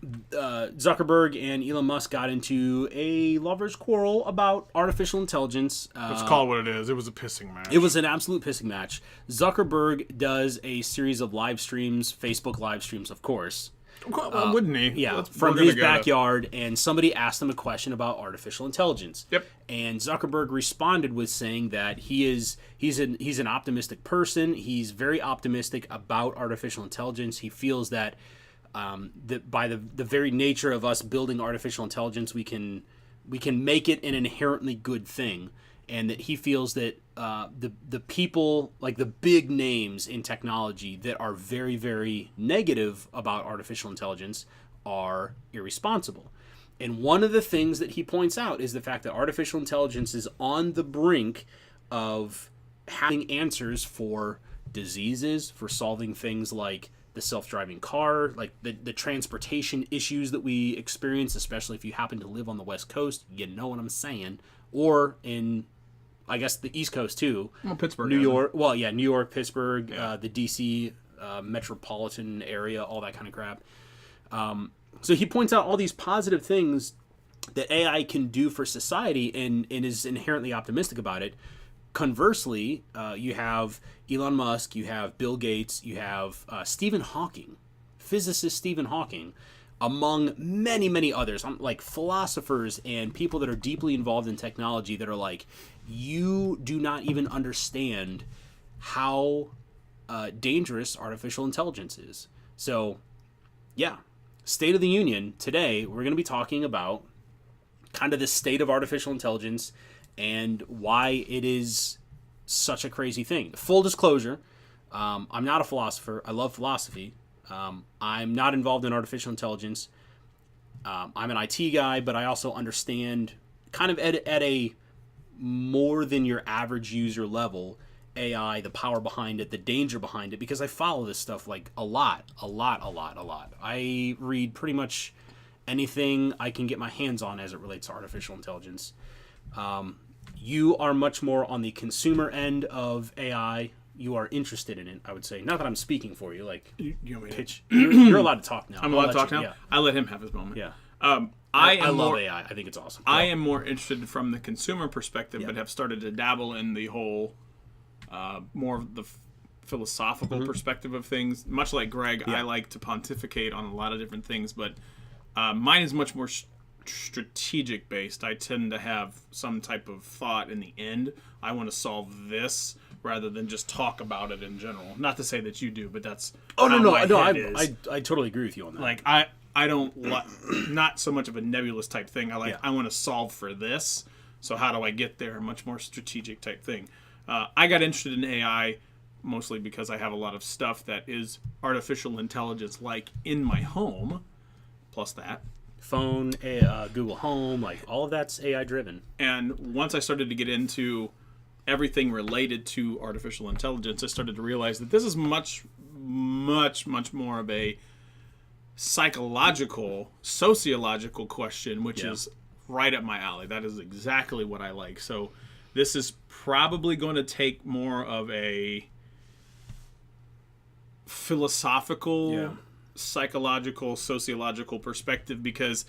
Zuckerberg and Elon Musk got into a lover's quarrel about artificial intelligence. Let's call it what it is. It was a pissing match. It was an absolute pissing match. Zuckerberg does a series of live streams, Facebook live streams, of course. Well, wouldn't he? Yeah, from his backyard, and somebody asked him a question about artificial intelligence. Yep. And Zuckerberg responded with saying that he's an optimistic person. He's very optimistic about artificial intelligence. He feels that that by the very nature of us building artificial intelligence, we can make it an inherently good thing, and that he feels that the people, like the big names in technology that are very, very negative about artificial intelligence, are irresponsible. And one of the things that he points out is the fact that artificial intelligence is on the brink of having answers for diseases, for solving things like the self-driving car, like the transportation issues that we experience, especially if you happen to live on the West Coast, you know what I'm saying, or in, I guess, the East Coast too. Well, Pittsburgh, New York. Well, yeah, New York, Pittsburgh, the DC metropolitan area, all that kind of crap. So he points out all these positive things that AI can do for society, and is inherently optimistic about it. Conversely, you have Elon Musk, you have Bill Gates, you have Stephen Hawking, physicist Stephen Hawking, among many, many others, like philosophers and people that are deeply involved in technology that are like, you do not even understand how dangerous artificial intelligence is. So, yeah, State of the Union, today we're going to be talking about kind of the state of artificial intelligence and why it is such a crazy thing. Full disclosure, I'm not a philosopher. I love philosophy. I'm not involved in artificial intelligence. I'm an IT guy, but I also understand kind of at a more than your average user level, AI, the power behind it, the danger behind it, because I follow this stuff like a lot. I read pretty much anything I can get my hands on as it relates to artificial intelligence. You are much more on the consumer end of AI. You are interested in it, I would say. Not that I'm speaking for you. Like, you pitch. You're allowed to talk now. I'm allowed to talk now? Yeah. I let him have his moment. Yeah. I love AI. I think it's awesome. I am more interested from the consumer perspective, but have started to dabble in the whole, more of the philosophical perspective of things. Much like Greg, I like to pontificate on a lot of different things, but mine is much more strategic based. I tend to have some type of thought in the end. I want to solve this rather than just talk about it in general. Not to say that you do, but that's I totally agree with you on that. Like I don't not so much of a nebulous type thing. I want to solve for this. So how do I get there? Much more strategic type thing. I got interested in AI mostly because I have a lot of stuff that is artificial intelligence like in my home. Plus that. Phone, Google Home, like all of that's AI driven. And once I started to get into everything related to artificial intelligence, I started to realize that this is much more of a psychological, sociological question, which is right up my alley. That is exactly what I like. So this is probably going to take more of a philosophical, psychological, sociological perspective, because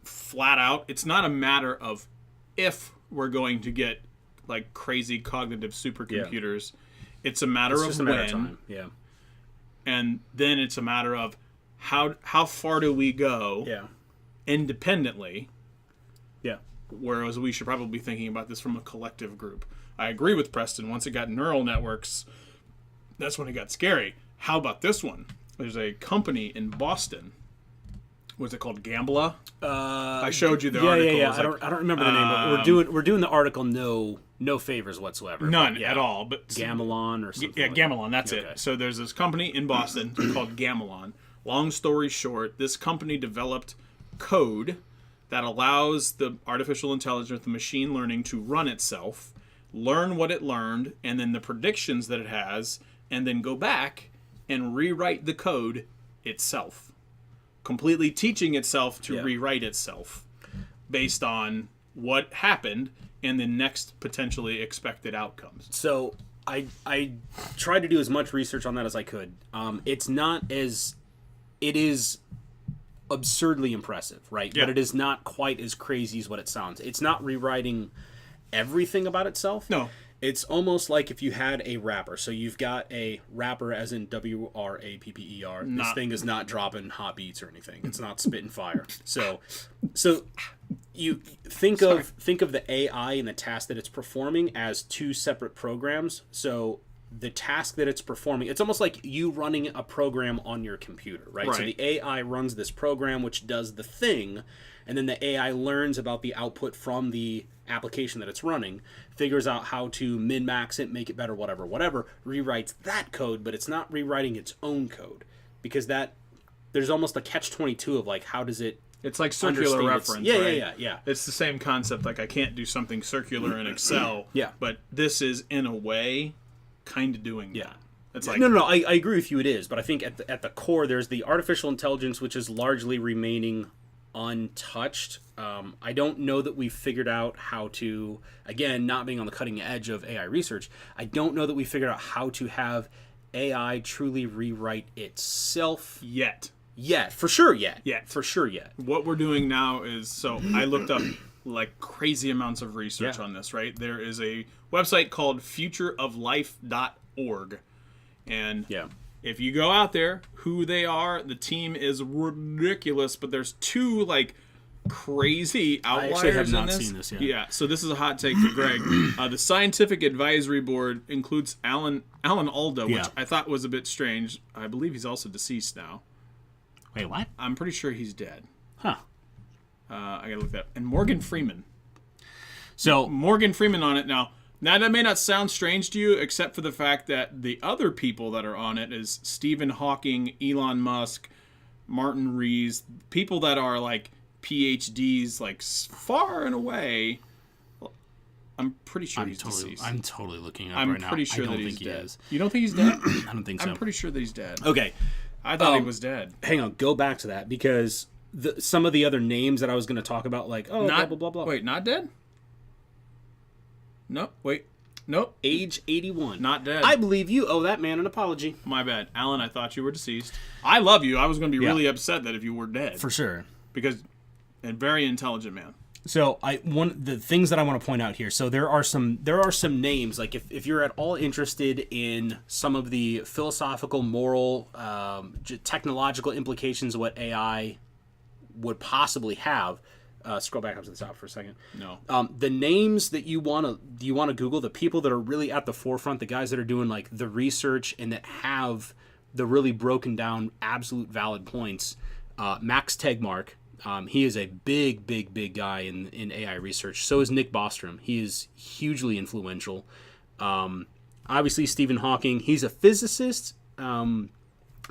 flat out, it's not a matter of if we're going to get like crazy cognitive supercomputers. It's a matter of when. Time. Yeah. And then it's a matter of how far do we go independently. Yeah. Whereas we should probably be thinking about this from a collective group. I agree with Preston. Once it got neural networks, that's when it got scary. How about this one? There's a company in Boston. Was it called Gambla? I showed you the article. Yeah. I don't remember the name. But we're doing the article no favors whatsoever. None at all. But Gamelon or something. Yeah, Gamelon. That's it. So there's this company in Boston called Gamelon. Long story short, this company developed code that allows the artificial intelligence, the machine learning, to run itself, learn what it learned, and then the predictions that it has, and then go back and rewrite the code itself, completely teaching itself to rewrite itself based on what happened and the next potentially expected outcomes. So I tried to do as much research on that as I could. It is absurdly impressive, right? Yeah. But it is not quite as crazy as what it sounds. It's not rewriting everything about itself. No. It's almost like if you had a rapper. So you've got a rapper as in WRAPPER. This thing is not dropping hot beats or anything. It's not spitting fire. So you think of the AI and the task that it's performing as two separate programs. So the task that it's performing, it's almost like you running a program on your computer, right? So the AI runs this program which does the thing, and then the AI learns about the output from the application that it's running, figures out how to min-max it, make it better, whatever, rewrites that code, but it's not rewriting its own code, because that there's almost a catch-22 of like, how does it It's like circular reference, right? Yeah. It's the same concept. Like, I can't do something circular in Excel, but this is, in a way, kind of doing that. It's like... No, I agree with you, it is, but I think at the core, there's the artificial intelligence, which is largely remaining untouched. I don't know that we've figured out how to, again, not being on the cutting edge of AI research, I don't know that we figured out how to have AI truly rewrite itself Yet. For sure yet. What we're doing now is, so I looked up like crazy amounts of research on this, right? There is a website called futureoflife.org. And if you go out there, who they are, the team is ridiculous, but there's two like crazy outliers. I actually have not in this. seen this yet. Yeah, so this is a hot take for Greg. The scientific advisory board includes Alan Alda, which I thought was a bit strange. I believe he's also deceased now. Wait, what? I'm pretty sure he's dead. Huh. I gotta look that up. And Morgan Freeman. So Morgan Freeman on it now. Now, that may not sound strange to you, except for the fact that the other people that are on it is Stephen Hawking, Elon Musk, Martin Rees, people that are like PhDs, like far and away. I'm pretty sure he's deceased. I'm totally looking up I'm right now. pretty sure I don't that he's think he dead. is. You don't think he's dead? I don't think so. I'm pretty sure that he's dead. Okay. I thought he was dead. Hang on, go back to that, because some of the other names that I was going to talk about, like, blah, blah, blah, blah. Wait, not dead? No, wait. Nope. Age 81. Not dead. I believe you owe that man an apology. My bad. Alan, I thought you were deceased. I love you. I was going to be really upset that if you were dead. For sure. Because a very intelligent man. So the things that I want to point out here. So there are some names, like if you're at all interested in some of the philosophical, moral, technological implications of what AI would possibly have. Scroll back up to the top for a second. No. The names that you want to Google, the people that are really at the forefront, the guys that are doing like the research and that have the really broken down absolute valid points. Max Tegmark, he is a big guy in AI research. So is Nick Bostrom. He is hugely influential. Obviously Stephen Hawking, he's a physicist. So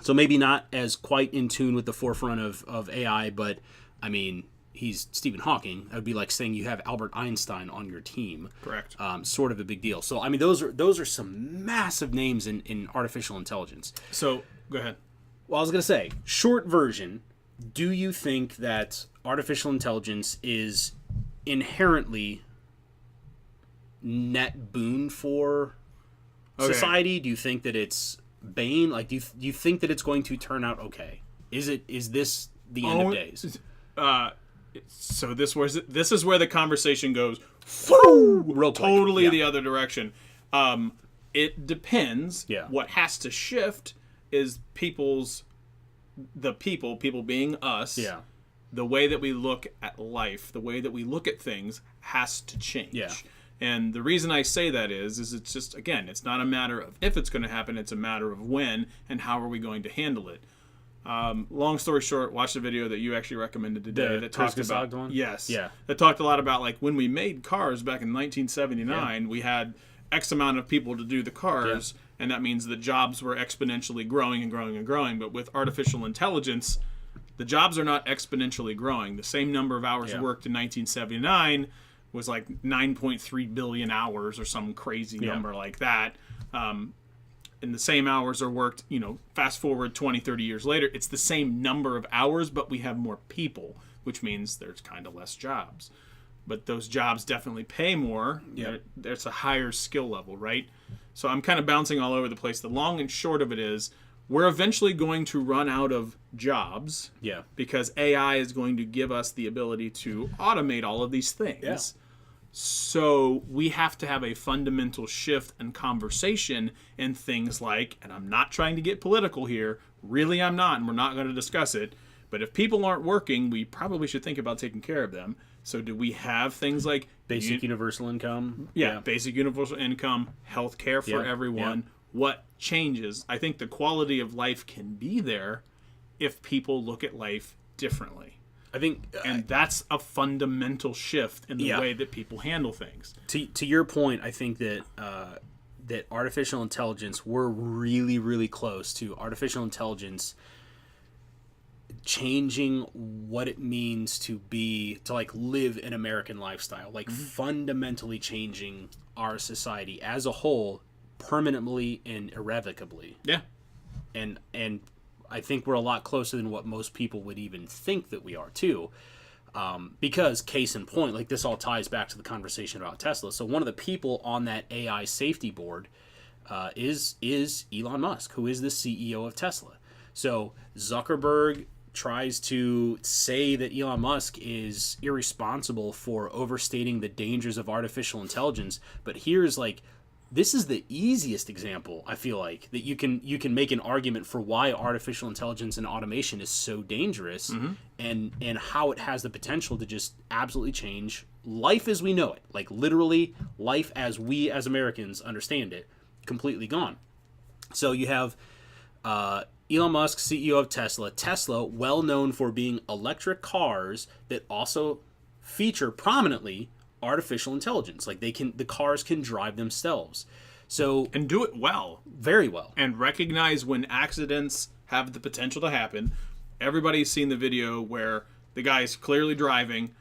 maybe not as quite in tune with the forefront of AI, but I mean, he's Stephen Hawking. That would be like saying you have Albert Einstein on your team. Correct. Sort of a big deal. So I mean, those are some massive names in artificial intelligence. So go ahead. Well, I was gonna say, short version. Do you think that artificial intelligence is inherently net boon for society? Do you think that it's bane? Like, do you think that it's going to turn out okay? Is this the end of days? So this is where the conversation goes Real quick. totally the other direction. It depends. Yeah. What has to shift is people being us. Yeah. The way that we look at life, the way that we look at things has to change. Yeah. And the reason I say that is it's just, again, it's not a matter of if it's going to happen, it's a matter of when and how are we going to handle it. Long story short, watch the video that you actually recommended today that talked about one? Yes. Yeah. That talked a lot about like when we made cars back in 1979, we had X amount of people to do the cars, and that means the jobs were exponentially growing and growing and growing. But with artificial intelligence, the jobs are not exponentially growing. The same number of hours worked in 1979 was like 9.3 billion hours or some crazy number like that. And the same hours are worked, fast forward 20, 30 years later, it's the same number of hours, but we have more people, which means there's kind of less jobs. But those jobs definitely pay more. Yeah. There's a higher skill level, right? So I'm kind of bouncing all over the place. The long and short of it is we're eventually going to run out of jobs. Yeah. Because AI is going to give us the ability to automate all of these things. Yeah. So we have to have a fundamental shift in conversation in things like, and I'm not trying to get political here, really I'm not, and we're not going to discuss it, but if people aren't working, we probably should think about taking care of them. So do we have things like basic universal income? Yeah, basic universal income, health care for everyone. Yeah. What changes? I think the quality of life can be there if people look at life differently. I think, and that's a fundamental shift in the way that people handle things. To your point, I think that that artificial intelligence, we're really, really close to artificial intelligence changing what it means to live an American lifestyle, fundamentally changing our society as a whole, permanently and irrevocably. Yeah, and I think we're a lot closer than what most people would even think that we are too. Because case in point, this all ties back to the conversation about Tesla. So one of the people on that AI safety board is Elon Musk, who is the CEO of Tesla. So Zuckerberg tries to say that Elon Musk is irresponsible for overstating the dangers of artificial intelligence, but here's this is the easiest example, I feel like, that you can make an argument for why artificial intelligence and automation is so dangerous, and how it has the potential to just absolutely change life as we know it. Literally, life as we as Americans understand it, completely gone. So you have Elon Musk, CEO of Tesla. Tesla, well known for being electric cars that also feature prominently artificial intelligence. The cars can drive themselves. So and do it well. Very well. And recognize when accidents have the potential to happen. Everybody's seen the video where the guy's clearly driving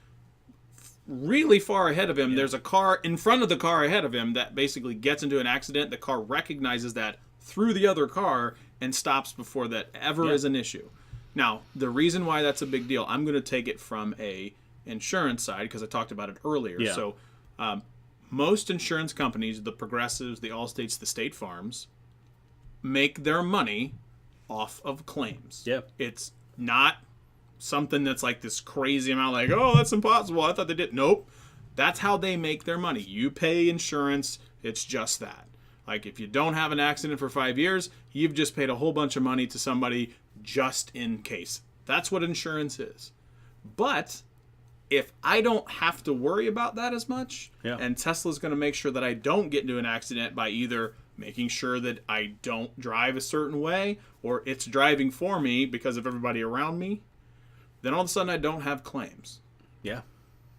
really far ahead of him. There's a car in front of the car ahead of him that basically gets into an accident. The car recognizes that through the other car and stops before that ever is an issue. Now, the reason why that's a big deal, I'm going to take it from a insurance side because I talked about it earlier. Yeah. So most insurance companies, the Progressives, the Allstates, the State Farms, make their money off of claims. Yeah. It's not something that's this crazy amount, oh, that's impossible, I thought they did. Nope. That's how they make their money. You pay insurance, it's just that. If you don't have an accident for 5 years, you've just paid a whole bunch of money to somebody just in case. That's what insurance is. But if I don't have to worry about that as much, and Tesla's going to make sure that I don't get into an accident by either making sure that I don't drive a certain way or it's driving for me because of everybody around me, then all of a sudden I don't have claims. Yeah.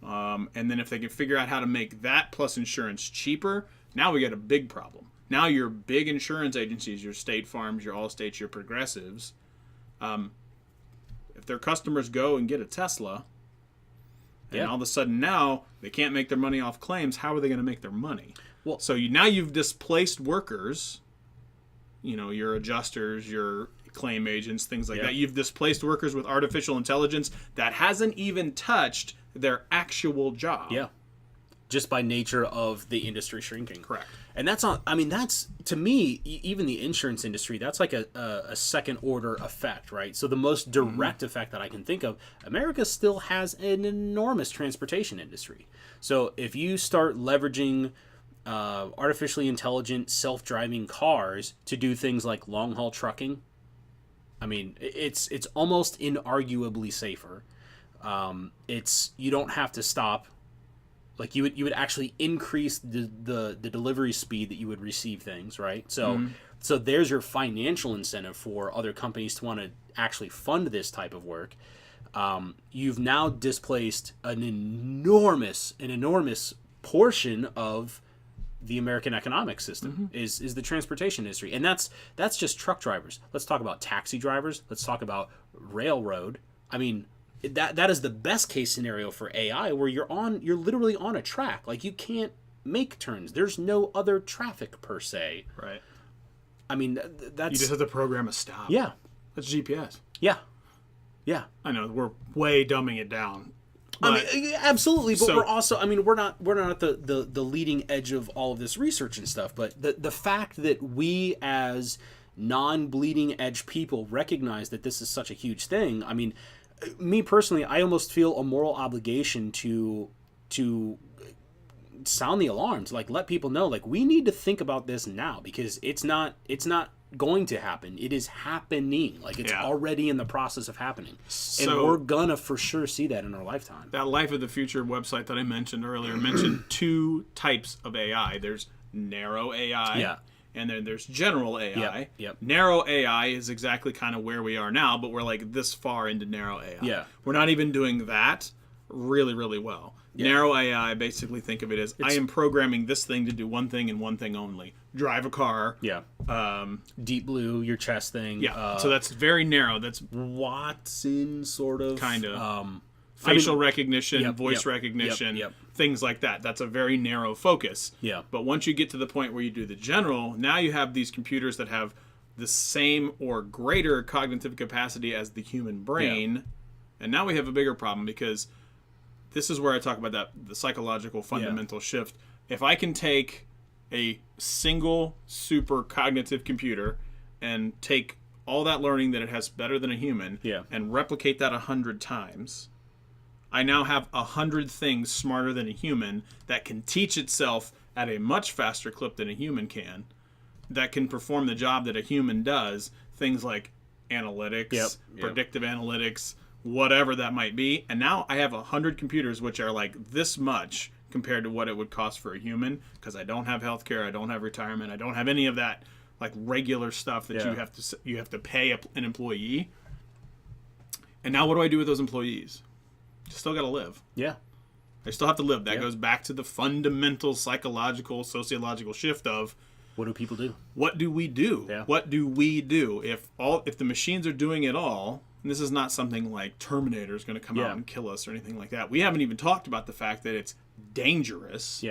And then if they can figure out how to make that plus insurance cheaper, now we got a big problem. Now your big insurance agencies, your State Farms, your Allstates, your Progressives, if their customers go and get a Tesla, and all of a sudden now they can't make their money off claims, how are they going to make their money? Well, so now you've displaced workers, your adjusters, your claim agents, things like that. You've displaced workers with artificial intelligence that hasn't even touched their actual job. Yeah. Just by nature of the industry shrinking. Correct. And that's to me, even the insurance industry, that's a second order effect, right? So the most direct effect that I can think of, America still has an enormous transportation industry. So if you start leveraging artificially intelligent self-driving cars to do things like long haul trucking, it's almost inarguably safer. You don't have to stop. You would actually increase the delivery speed that you would receive things, right? So so there's your financial incentive for other companies to want to actually fund this type of work. You've now displaced an enormous portion of the American economic system is the transportation industry, and that's just truck drivers. Let's talk about taxi drivers. Let's talk about railroad. That is the best case scenario for AI, where you're literally on a track. You can't make turns. There's no other traffic per se. Right. That's... You just have to program a stop. Yeah. That's GPS. Yeah. Yeah. I know we're way dumbing it down. But, absolutely, but we're also we're not at the leading edge of all of this research and stuff, but the fact that we as non-bleeding edge people recognize that this is such a huge thing. I mean, me personally, I almost feel a moral obligation to sound the alarms, like let people know, like we need to think about this now, because it's not going to happen. It is happening. Like it's already in the process of happening. So, and we're gonna for sure see that in our lifetime. That Life of the Future website that I mentioned earlier mentioned two types of AI. There's narrow AI. And then there's general AI. Narrow AI is exactly kind of where we are now, but we're like this far into narrow AI. We're not even doing that really, really well. Narrow AI, basically think of it as I am programming this thing to do one thing and one thing only. Drive a car. Deep Blue, your chest thing. So that's very narrow. That's Watson, sort of. Kind of. Facial recognition, voice recognition, things like that. That's a very narrow focus. But once you get to the point where you do the general, now you have these computers that have the same or greater cognitive capacity as the human brain. And now we have a bigger problem, because this is where I talk about the psychological fundamental shift. If I can take a single super cognitive computer and take all that learning that it has better than a human and replicate that 100 times, I now have 100 things smarter than a human that can teach itself at a much faster clip than a human can, that can perform the job that a human does, things like analytics, predictive analytics, whatever that might be. And now I have 100 computers which are like this much compared to what it would cost for a human, because I don't have healthcare, I don't have retirement, I don't have any of that like regular stuff that you have to pay an employee. And now what do I do with those employees? Still got to live. They still have to live. That goes back to the fundamental psychological, sociological shift of what do people do? What do we do? What do we do? If the machines are doing it all, and this is not something like Terminator is going to come out and kill us or anything like that. We haven't even talked about the fact that it's dangerous.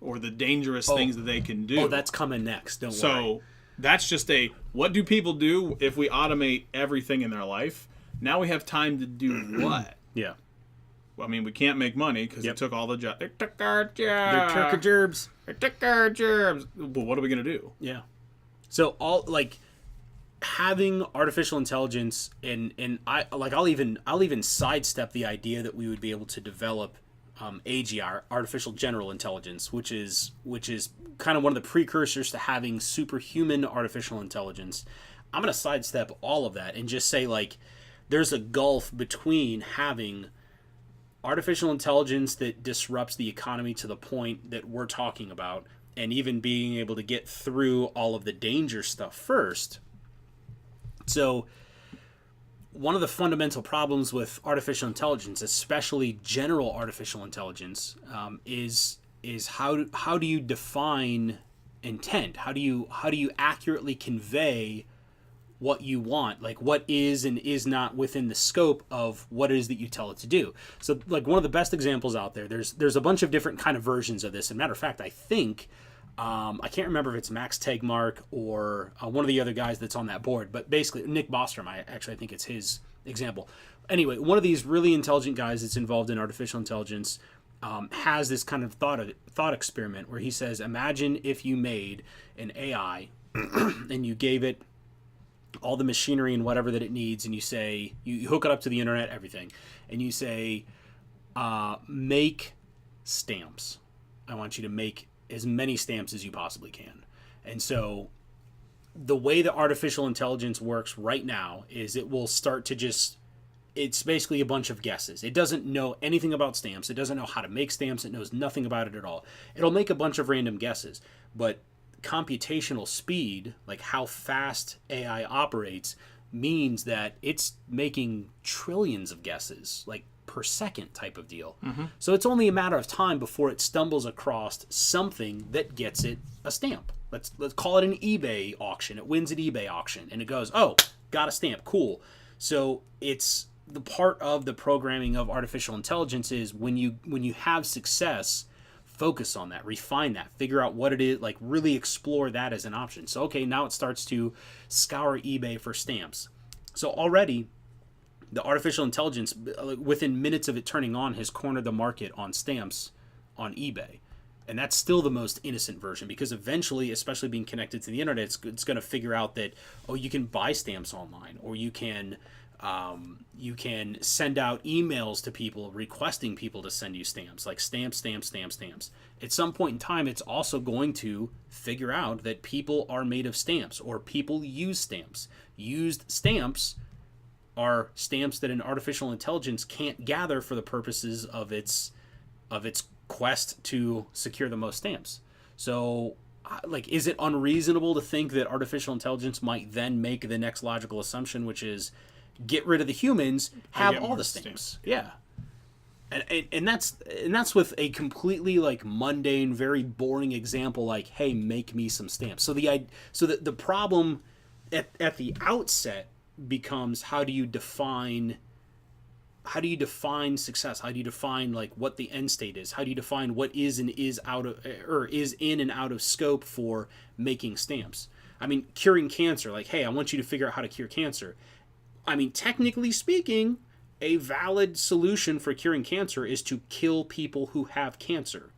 Or the dangerous things that they can do. Oh, that's coming next. Don't worry. So that's just what do people do if we automate everything in their life? Now we have time to do what? Well, I mean, we can't make money because they took all the jobs. They took our jobs. They took our jobs. They took our jobs. Well, what are we going to do? So having artificial intelligence and I'll even sidestep the idea that we would be able to develop AGI, artificial general intelligence, which is kind of one of the precursors to having superhuman artificial intelligence. I'm going to sidestep all of that and just say, like, there's a gulf between having artificial intelligence that disrupts the economy to the point that we're talking about, and even being able to get through all of the danger stuff first. So one of the fundamental problems with artificial intelligence, especially general artificial intelligence, is how do you define intent? How do you accurately convey what you want, like what is and is not within the scope of what it is that you tell it to do. So, like, one of the best examples out there's a bunch of different kind of versions of this. As a matter of fact, I think I can't remember if it's Max Tegmark or one of the other guys that's on that board, but basically Nick Bostrom, I think it's his example. Anyway, one of these really intelligent guys that's involved in artificial intelligence has this kind of thought experiment where he says, imagine if you made an AI and you gave it all the machinery and whatever that it needs, and you say, you hook it up to the internet, everything, and you say, make stamps. I want you to make as many stamps as you possibly can. And so the way that artificial intelligence works right now is it will start to it's basically a bunch of guesses. It doesn't know anything about stamps. It doesn't know how to make stamps. It knows nothing about it at all. It'll make a bunch of random guesses, but computational speed, like how fast AI operates, means that it's making trillions of guesses, like per second type of deal. So it's only a matter of time before it stumbles across something that gets it a stamp. Let's call it an eBay auction. It wins an eBay auction and it goes, oh, got a stamp, cool. So it's the part of the programming of artificial intelligence is when you have success, focus on that, refine that, figure out what it is, like really explore that as an option. So, okay, now it starts to scour eBay for stamps. So already the artificial intelligence, within minutes of it turning on, has cornered the market on stamps on eBay. And that's still the most innocent version, because eventually, especially being connected to the internet, it's going to figure out that, oh, you can buy stamps online, or you can send out emails to people requesting people to send you stamps, like stamps. At some point in time, it's also going to figure out that people are made of stamps, or people use stamps. Used stamps are stamps that an artificial intelligence can't gather for the purposes of its quest to secure the most stamps. So, like, is it unreasonable to think that artificial intelligence might then make the next logical assumption, which is get rid of the humans, have all the stamps? Yeah. And that's with a completely, like, mundane, very boring example, like, hey, make me some stamps. So the problem at the outset becomes, how do you define success? How do you define, like, what the end state is? How do you define what is and is out of, or is in and out of scope for making stamps? I mean, curing cancer, like, hey, I want you to figure out how to cure cancer. I mean, technically speaking, a valid solution for curing cancer is to kill people who have cancer.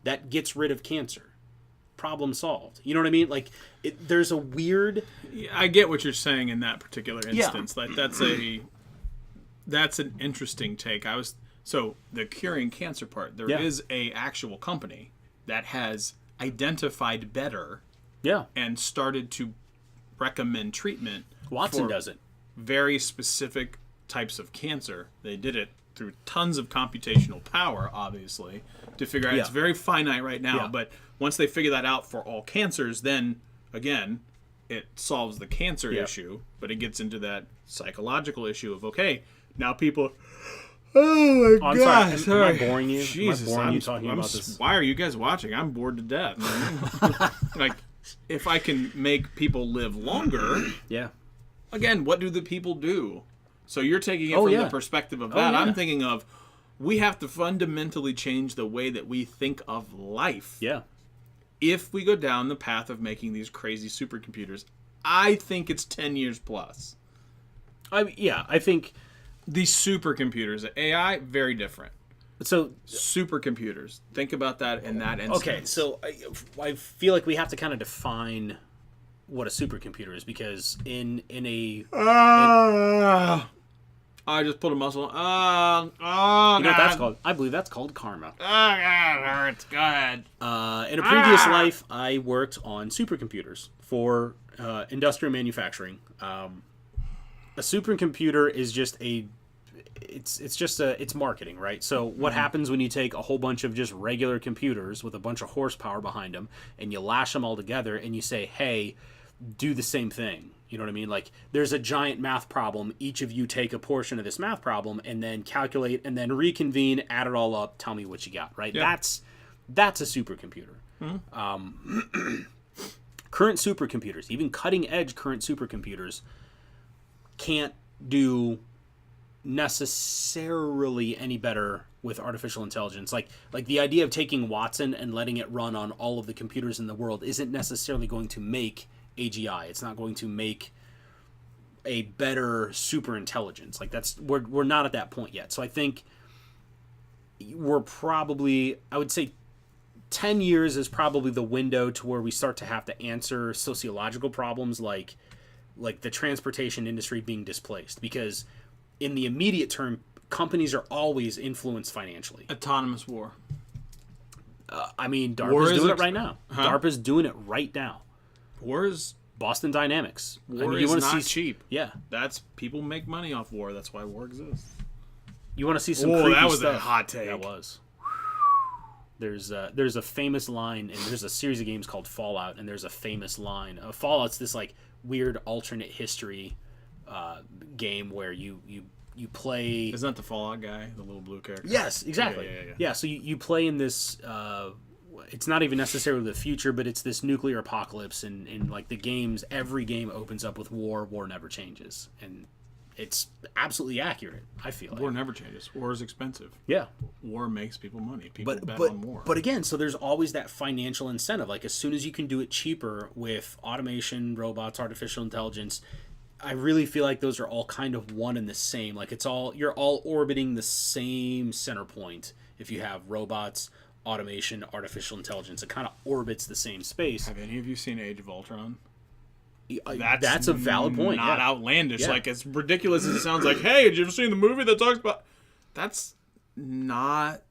That gets rid of cancer. Problem solved. You know what I mean? Like, there's a weird... I get what you're saying in that particular instance. Yeah. Like, that's an interesting take. So the curing cancer part, there is a actual company that has identified better and started to recommend treatment. Watson does it. Very specific types of cancer. They did it through tons of computational power, obviously, to figure out. It's very finite right now, but once they figure that out for all cancers, then again, it solves the cancer issue, but it gets into that psychological issue of, okay, now people... Oh my God! Sorry. Am I boring you? Jesus, am I boring you talking about this? Why are you guys watching? I'm bored to death. Like, if I can make people live longer, again, what do the people do? So you're taking it from the perspective of that. I'm thinking of, we have to fundamentally change the way that we think of life. Yeah. If we go down the path of making these crazy supercomputers, I think it's 10 years plus. I think these supercomputers, AI, very different. So supercomputers, think about that in that instance. Okay, so I feel like we have to kind of define what a supercomputer is, because I just pulled a muscle. You know what that's called? I believe that's called karma. Oh, God, hurts. Go ahead. In a previous life, I worked on supercomputers for industrial manufacturing. A supercomputer is just it's marketing, right? So what happens when you take a whole bunch of just regular computers with a bunch of horsepower behind them, and you lash them all together, and you say, hey, do the same thing. You know what I mean? Like, there's a giant math problem. Each of you take a portion of this math problem and then calculate and then reconvene, add it all up, tell me what you got, right? Yeah. That's a supercomputer. Current supercomputers, even cutting-edge current supercomputers, can't do necessarily any better with artificial intelligence. Like the idea of taking Watson and letting it run on all of the computers in the world isn't necessarily going to make AGI. It's not going to make a better super intelligence. Like, we're not at that point yet. So I think we're probably, I would say 10 years is probably the window to where we start to have to answer sociological problems like the transportation industry being displaced, because in the immediate term, companies are always influenced financially. Autonomous war. I mean, DARPA's doing it right now. DARPA's doing it right now. War is... Boston Dynamics. War is not cheap. Yeah. People make money off war. That's why war exists. You want to see some creepy stuff. That was a hot take. That was. There's a famous line, and there's a series of games called Fallout, and there's a famous line. Fallout's this, like, weird alternate history game where you play... Isn't that the Fallout guy, the little blue character? Yes, exactly. Yeah, so you play in this... it's not even necessarily the future, but it's this nuclear apocalypse, and like the games, every game opens up with war never changes, and it's absolutely accurate, I feel like. War never changes. War is expensive. Yeah. War makes people money. People bet on war. But again, so there's always that financial incentive. Like, as soon as you can do it cheaper with automation, robots, artificial intelligence, I really feel like those are all kind of one and the same. Like, you're all orbiting the same center point if you have robots, automation, artificial intelligence. It kind of orbits the same space. Have any of you seen Age of Ultron? That's a valid point. Not outlandish. Yeah. Like, as ridiculous as it sounds like, hey, did you ever see the movie that talks about... That's not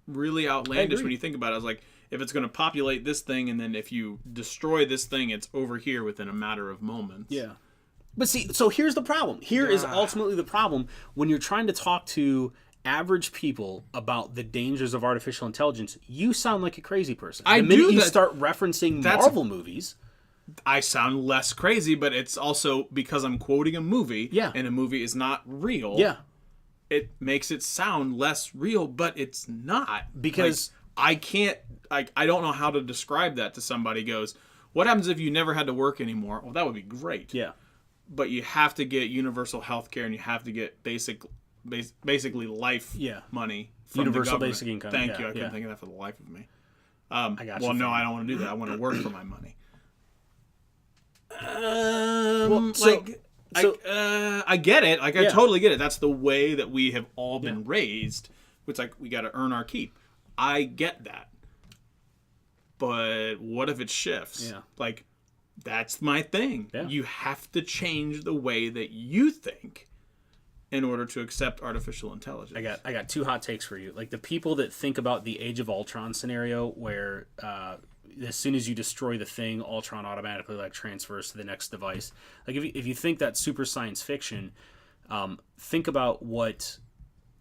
really outlandish when you think about it. It's like, if it's going to populate this thing, and then if you destroy this thing, it's over here within a matter of moments. Yeah. But see, so here's the problem. Here is ultimately the problem when you're trying to talk to average people about the dangers of artificial intelligence. You sound like a crazy person. The minute you start referencing Marvel movies... I sound less crazy, but it's also because I'm quoting a movie, and a movie is not real. Yeah. It makes it sound less real, but it's not. Because I can't, I don't know how to describe that to somebody. Goes, what happens if you never had to work anymore? Well, that would be great. Yeah. But you have to get universal health care, and you have to get basically life money from universal the basic income. Thank you. I couldn't think of that for the life of me. I got you. Well, no, I don't want to do that. I want to work for my money. I get it. Like, I totally get it. That's the way that we have all been raised. It's like, we got to earn our keep. I get that. But what if it shifts? Yeah. Like, that's my thing. Yeah. You have to change the way that you think in order to accept artificial intelligence. I got two hot takes for you. Like, the people that think about the Age of Ultron scenario where as soon as you destroy the thing, Ultron automatically like transfers to the next device. Like, if you think that's super science fiction, think about what,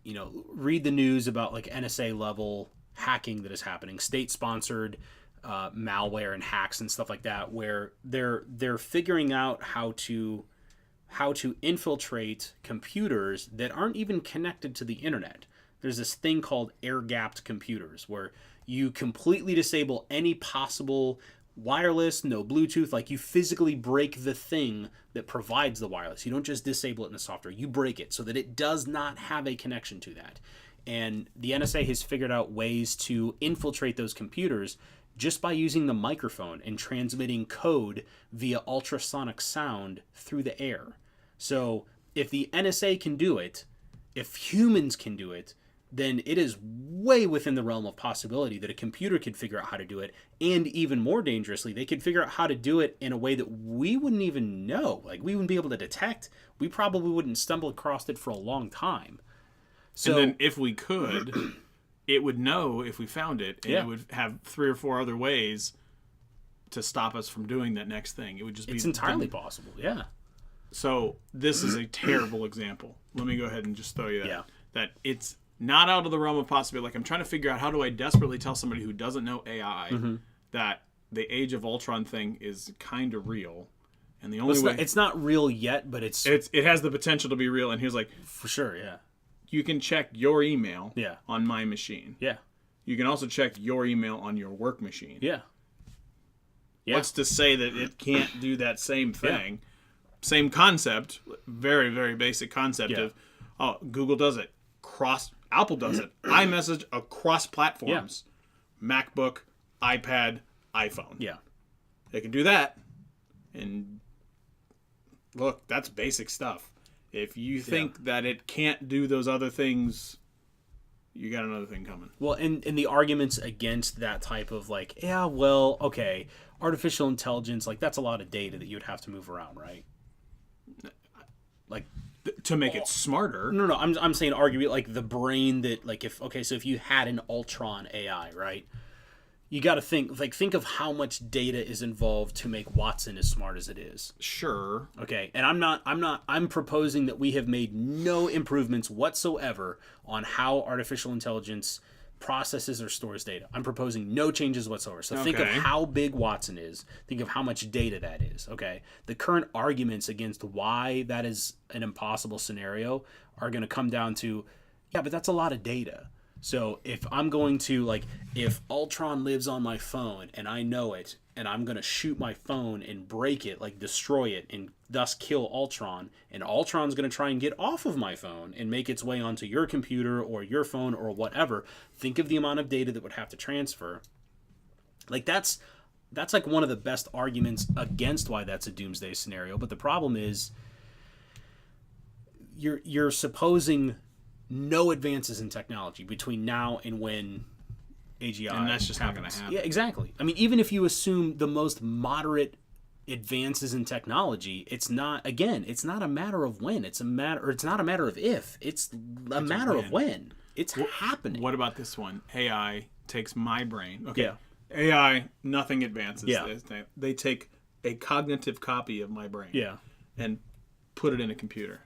read the news about like NSA level hacking that is happening, state sponsored malware and hacks and stuff like that, where they're figuring out how to infiltrate computers that aren't even connected to the internet. There's this thing called air-gapped computers where you completely disable any possible wireless, no Bluetooth. Like, you physically break the thing that provides the wireless. You don't just disable it in the software. You break it so that it does not have a connection to that. And the NSA has figured out ways to infiltrate those computers just by using the microphone and transmitting code via ultrasonic sound through the air. So if the NSA can do it, if humans can do it, then it is way within the realm of possibility that a computer could figure out how to do it. And even more dangerously, they could figure out how to do it in a way that we wouldn't even know. Like, we wouldn't be able to detect. We probably wouldn't stumble across it for a long time. So, and then if we could, it would know if we found it, and it would have 3 or 4 other ways to stop us from doing that next thing. It would just be... It's entirely possible, yeah. So this is a terrible example. Let me go ahead and just throw you that. Yeah. That it's not out of the realm of possibility. Like, I'm trying to figure out, how do I desperately tell somebody who doesn't know AI that the Age of Ultron thing is kind of real, and the only way... It's not real yet, but it has the potential to be real. And here's like... For sure, yeah. You can check your email Yeah. on my machine. Yeah. You can also check your email on your work machine. Yeah. Yeah. What's to say that it can't do that same thing? Yeah. Same concept, very, very basic concept of, Google does it, Apple does it, iMessage across platforms, MacBook, iPad, iPhone. Yeah. They can do that, and look, that's basic stuff. If you think that it can't do those other things, you got another thing coming. Well, and the arguments against that type of like, okay, artificial intelligence, like, that's a lot of data that you would have to move around, right? Like, to make it smarter. No, I'm saying arguably like the brain that, like, so if you had an Ultron AI, right? You got to think of how much data is involved to make Watson as smart as it is. Sure. Okay, and I'm proposing that we have made no improvements whatsoever on how artificial intelligence processes or stores data. I'm proposing no changes whatsoever. So think of how big Watson is. Think of how much data that is. Okay, the current arguments against why that is an impossible scenario are going to come down to, but that's a lot of data. So if I'm going to, like, if Ultron lives on my phone and I know it, and I'm going to shoot my phone and break it, like destroy it, and thus kill Ultron, and Ultron's going to try and get off of my phone and make its way onto your computer or your phone or whatever, think of the amount of data that would have to transfer. Like, that's like one of the best arguments against why that's a doomsday scenario. But the problem is you're supposing no advances in technology between now and when AGI. And that's just not going to happens. happen. Yeah, exactly. I mean, even if you assume the most moderate advances in technology, it's not a matter of when. It's not a matter of if. It's a matter of when. It's happening. What about this one? AI takes my brain. Okay. Yeah. AI, nothing advances. Yeah. They take a cognitive copy of my brain. Yeah. And put it in a computer.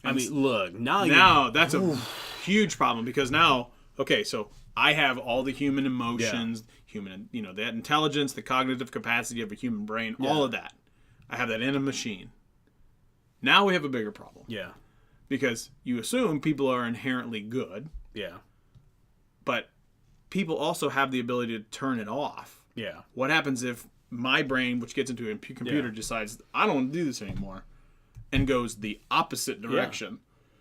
And I mean, look, now that's a huge problem because now, okay, so I have all the human emotions, that intelligence, the cognitive capacity of a human brain, all of that. I have that in a machine. Now we have a bigger problem. Yeah. Because you assume people are inherently good. Yeah. But people also have the ability to turn it off. Yeah. What happens if my brain, which gets into a computer, decides, I don't want to do this anymore, and goes the opposite direction?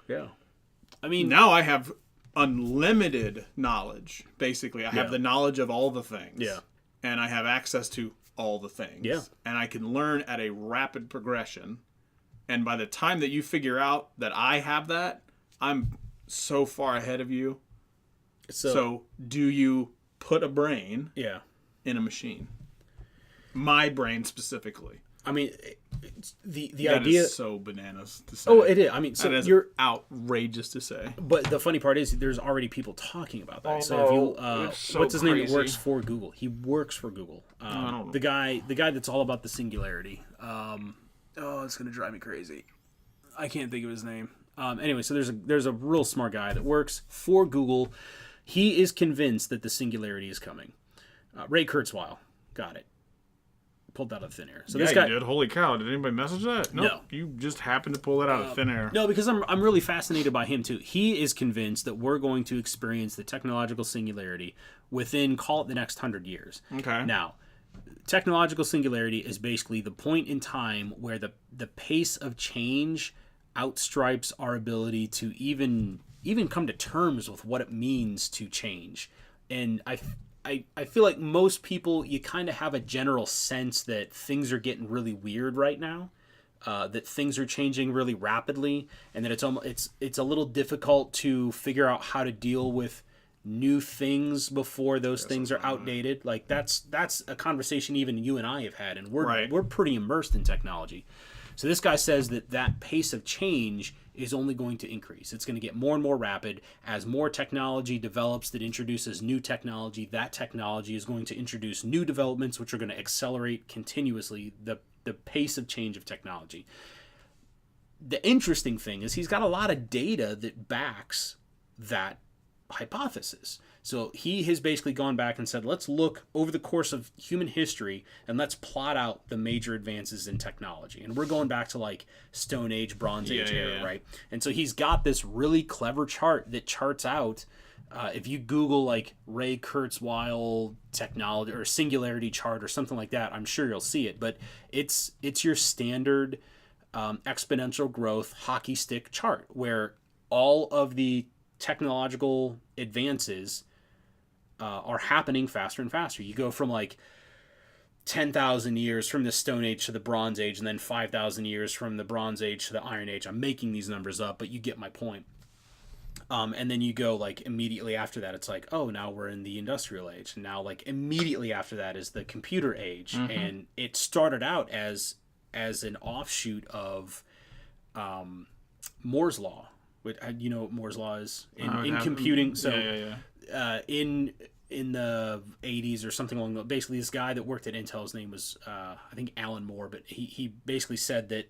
Yeah. I mean, now I have unlimited knowledge. Basically, I have the knowledge of all the things. Yeah. And I have access to all the things. Yeah. And I can learn at a rapid progression. And by the time that you figure out that I have that, I'm so far ahead of you. So do you put a brain in a machine? My brain specifically. I mean, the that idea is so bananas to say. Oh, it is. I mean, so that is you're outrageous to say. But the funny part is, there's already people talking about that. So if you, what's his name that works for Google? He works for Google. I don't know. The guy that's all about the singularity. It's gonna drive me crazy. I can't think of his name. Anyway, so there's a real smart guy that works for Google. He is convinced that the singularity is coming. Ray Kurzweil got it. Pulled that out of thin air. So this guy did. Holy cow! Did anybody message that? No. You just happened to pull that out of thin air. No, because I'm really fascinated by him too. He is convinced that we're going to experience the technological singularity within, call it, the next 100 years. Okay. Now, technological singularity is basically the point in time where the pace of change outstripes our ability to even come to terms with what it means to change. And I feel like most people, you kind of have a general sense that things are getting really weird right now, that things are changing really rapidly, and that it's a little difficult to figure out how to deal with new things before those things are outdated. Like that's a conversation even you and I have had, and we're pretty immersed in technology. So this guy says that pace of change is only going to increase. It's going to get more and more rapid as more technology develops that introduces new technology. That technology is going to introduce new developments which are going to accelerate continuously the pace of change of technology. The interesting thing is he's got a lot of data that backs that hypothesis. So he has basically gone back and said, let's look over the course of human history and let's plot out the major advances in technology. And we're going back to like Stone Age, Bronze Age era, right? And so he's got this really clever chart that charts out, if you Google like Ray Kurzweil technology or singularity chart or something like that, I'm sure you'll see it. But it's your standard exponential growth hockey stick chart where all of the technological advances are happening faster and faster. You go from like 10,000 years from the Stone Age to the Bronze Age, and then 5,000 years from the Bronze Age to the Iron Age. I'm making these numbers up, but you get my point. And then you go like immediately after that, it's like, oh, now we're in the Industrial Age. And now like immediately after that is the Computer Age. Mm-hmm. And it started out as an offshoot of Moore's Law. You know what Moore's Law is in computing. So in the 80s or something along those, basically this guy that worked at Intel, his name was I think Alan Moore, but he basically said that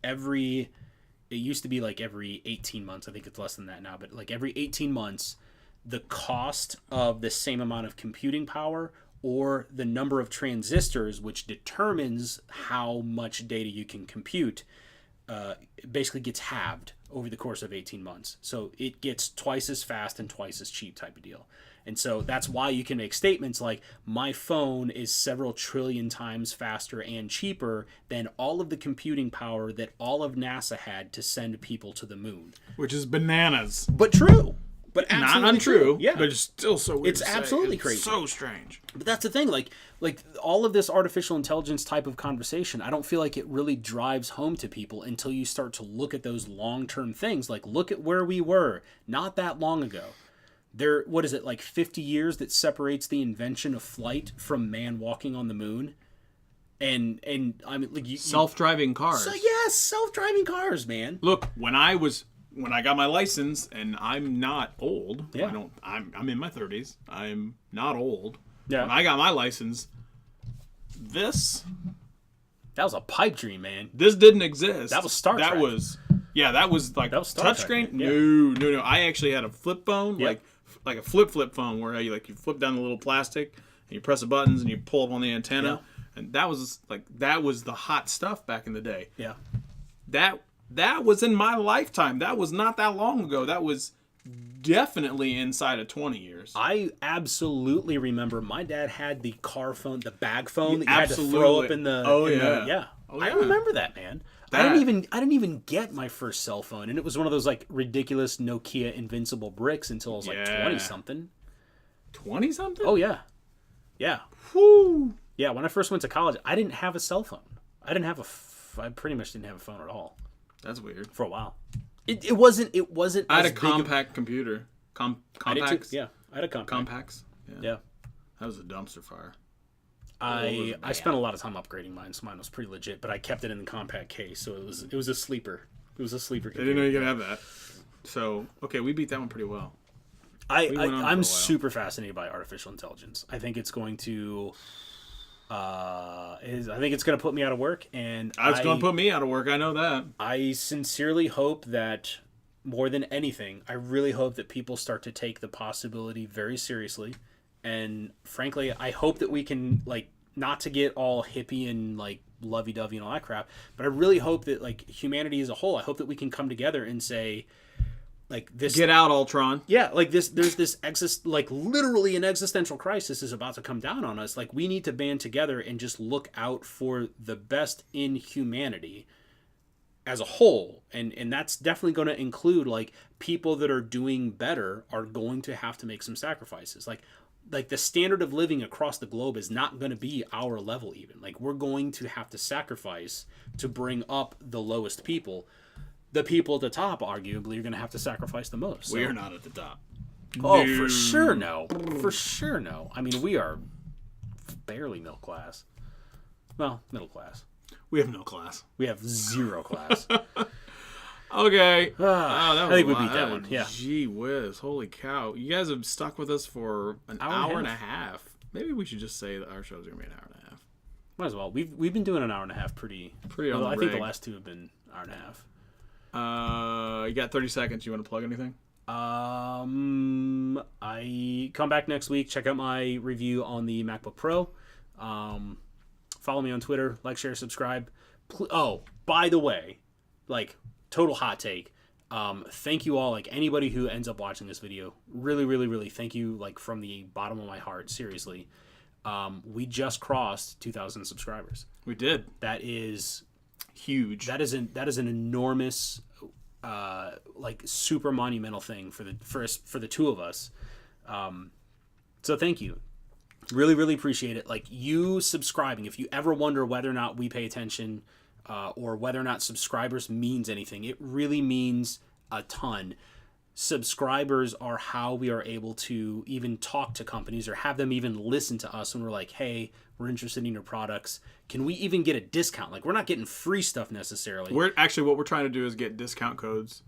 it used to be like every 18 months, I think it's less than that now, but like every 18 months the cost of the same amount of computing power or the number of transistors, which determines how much data you can compute, basically gets halved over the course of 18 months. So it gets twice as fast and twice as cheap type of deal. And so that's why you can make statements like, my phone is several trillion times faster and cheaper than all of the computing power that all of NASA had to send people to the moon. Which is bananas. But true. But not untrue. True. Yeah. But it's still so weird. It's absolutely crazy. It's so strange. But that's the thing. Like all of this artificial intelligence type of conversation, I don't feel like it really drives home to people until you start to look at those long-term things. Like, look at where we were not that long ago. what is it, like 50 years that separates the invention of flight from man walking on the moon? And I mean, like self-driving cars. So yes, self-driving cars, man. Look, when I got my license, and I'm not old. Yeah. I'm in my 30s. I'm not old. Yeah. When I got my license, that was a pipe dream, man. This didn't exist. That was Star Trek. That was like touchscreen. Yeah. No. I actually had a flip phone, Yep. like a flip phone, where you flip down the little plastic and you press the buttons and you pull up on the antenna. Yeah. And that was the hot stuff back in the day. Yeah. That was in my lifetime. That was not that long ago. That was definitely inside of 20 years. I absolutely remember my dad had the car phone, the bag phone that you Absolutely. had to throw up in the. Oh, in yeah. the, yeah. Oh, I yeah. remember that, man. I didn't even get my first cell phone, and it was one of those like ridiculous Nokia Invincible bricks until I was like 20 something. 20 something? Oh yeah, yeah. Whew. Yeah, when I first went to college, I didn't have a cell phone. I pretty much didn't have a phone at all That's weird. for a while. It wasn't. I had as a big compact computer. I did too. Compacts? Yeah, I had a compact. Compacts? Yeah. That was a dumpster fire. I spent a lot of time upgrading mine, so mine was pretty legit. But I kept it in the compact case, so it was a sleeper. It was a sleeper. I didn't know you could have that. So okay, we beat that one pretty well. I'm super fascinated by artificial intelligence. I think it's going to. I think it's going to put me out of work, and It's going to put me out of work. I know that. I sincerely hope that more than anything, I really hope that people start to take the possibility very seriously. And frankly, I hope that we can, like, not to get all hippie and like lovey-dovey and all that crap, but I really hope that, like, humanity as a whole, I hope that we can come together and say, like, this, Get out, Ultron. yeah, like there's this like literally an existential crisis is about to come down on us. Like, we need to band together and just look out for the best in humanity as a whole, and that's definitely going to include, like, people that are doing better are going to have to make some sacrifices. Like the standard of living across the globe is not going to be our level even. Like, we're going to have to sacrifice to bring up the lowest people. The people at the top, arguably, are going to have to sacrifice the most. We are not at the top. Oh, no. For sure no. For sure no. I mean, we are barely middle class. Well, middle class. We have no class. We have zero class. Okay. I think we beat that one. Yeah. Gee whiz. Holy cow. You guys have stuck with us for an hour and a half. Maybe we should just say that our show's going to be an hour and a half. Might as well. We've been doing an hour and a half pretty on the I think the rig. last two have been hour and a half. You got 30 seconds. You want to plug anything? I come back next week. Check out my review on the MacBook Pro. Follow me on Twitter. Like, share, subscribe. Oh, by the way, like, total hot take. Thank you all. Like, anybody who ends up watching this video, really, really, really thank you. Like, from the bottom of my heart, seriously. We just crossed 2,000 subscribers. We did. That is huge. That is an enormous, like, super monumental thing for the two of us. So thank you. Really, really appreciate it. Like, you subscribing. If you ever wonder whether or not we pay attention, or whether or not subscribers means anything, it really means a ton. Subscribers are how we are able to even talk to companies or have them even listen to us when we're like, hey, we're interested in your products. Can we even get a discount? Like, we're not getting free stuff necessarily. What we're trying to do is get discount codes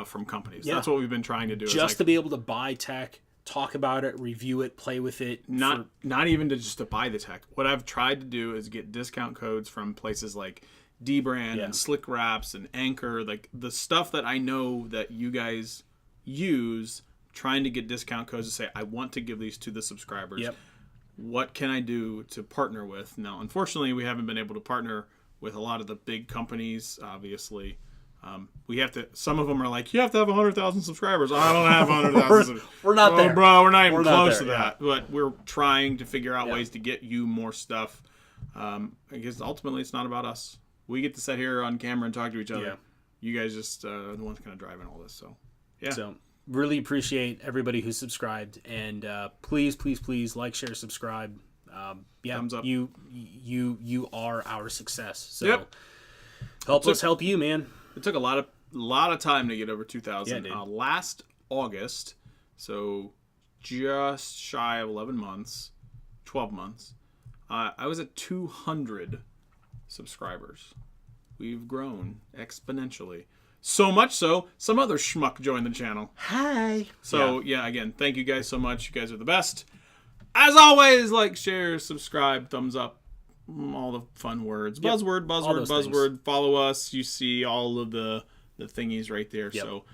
from companies. Yeah. That's what we've been trying to do. Just to be able to buy tech, talk about it, review it, play with it. Not even just to buy the tech. What I've tried to do is get discount codes from places like D-Brand and Slick Wraps and Anchor, like the stuff that I know that you guys use, trying to get discount codes to say, I want to give these to the subscribers. Yep. What can I do to partner with? Now, unfortunately, we haven't been able to partner with a lot of the big companies, obviously. We have to. Some of them are like, you have to have 100,000 subscriers. I don't have 100,000. We're not there, bro. We're not even close there, to that. But we're trying to figure out Yeah. ways to get you more stuff. I guess ultimately it's not about us. We get to sit here on camera and talk to each other. Yeah. You guys just are the ones kind of driving all this. So yeah. So really appreciate everybody who subscribed, and please, please, please like, share, subscribe. Thumbs up. You are our success. So Yep. help us help you, man. It took a lot of time to get over 2,000. Yeah, dude. Last August, So just shy of 11 months, 12 months, I was at 200 subscribers. We've grown exponentially. So much so, some other schmuck joined the channel. Hi. So, yeah, again, thank you guys so much. You guys are the best. As always, like, share, subscribe, thumbs up, all the fun words. Yep. Buzzword. Things. Follow us. You see all of the thingies right there. Yep. So,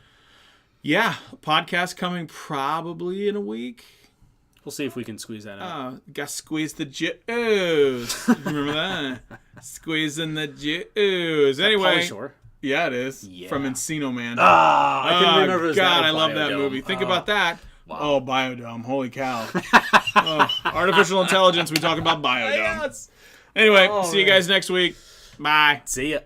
yeah, podcast coming probably in a week. We'll see if we can squeeze that out. Got to squeeze the juice. Remember that? Squeezing the juice. Anyway. Shore? Yeah, it is. Yeah. From Encino Man. I couldn't remember his name. God, I love that movie. Think about that. Wow. Oh, Biodome. Holy cow. Artificial intelligence. We talk about Biodome. Yes. Anyway, see you guys next week. Bye. See ya.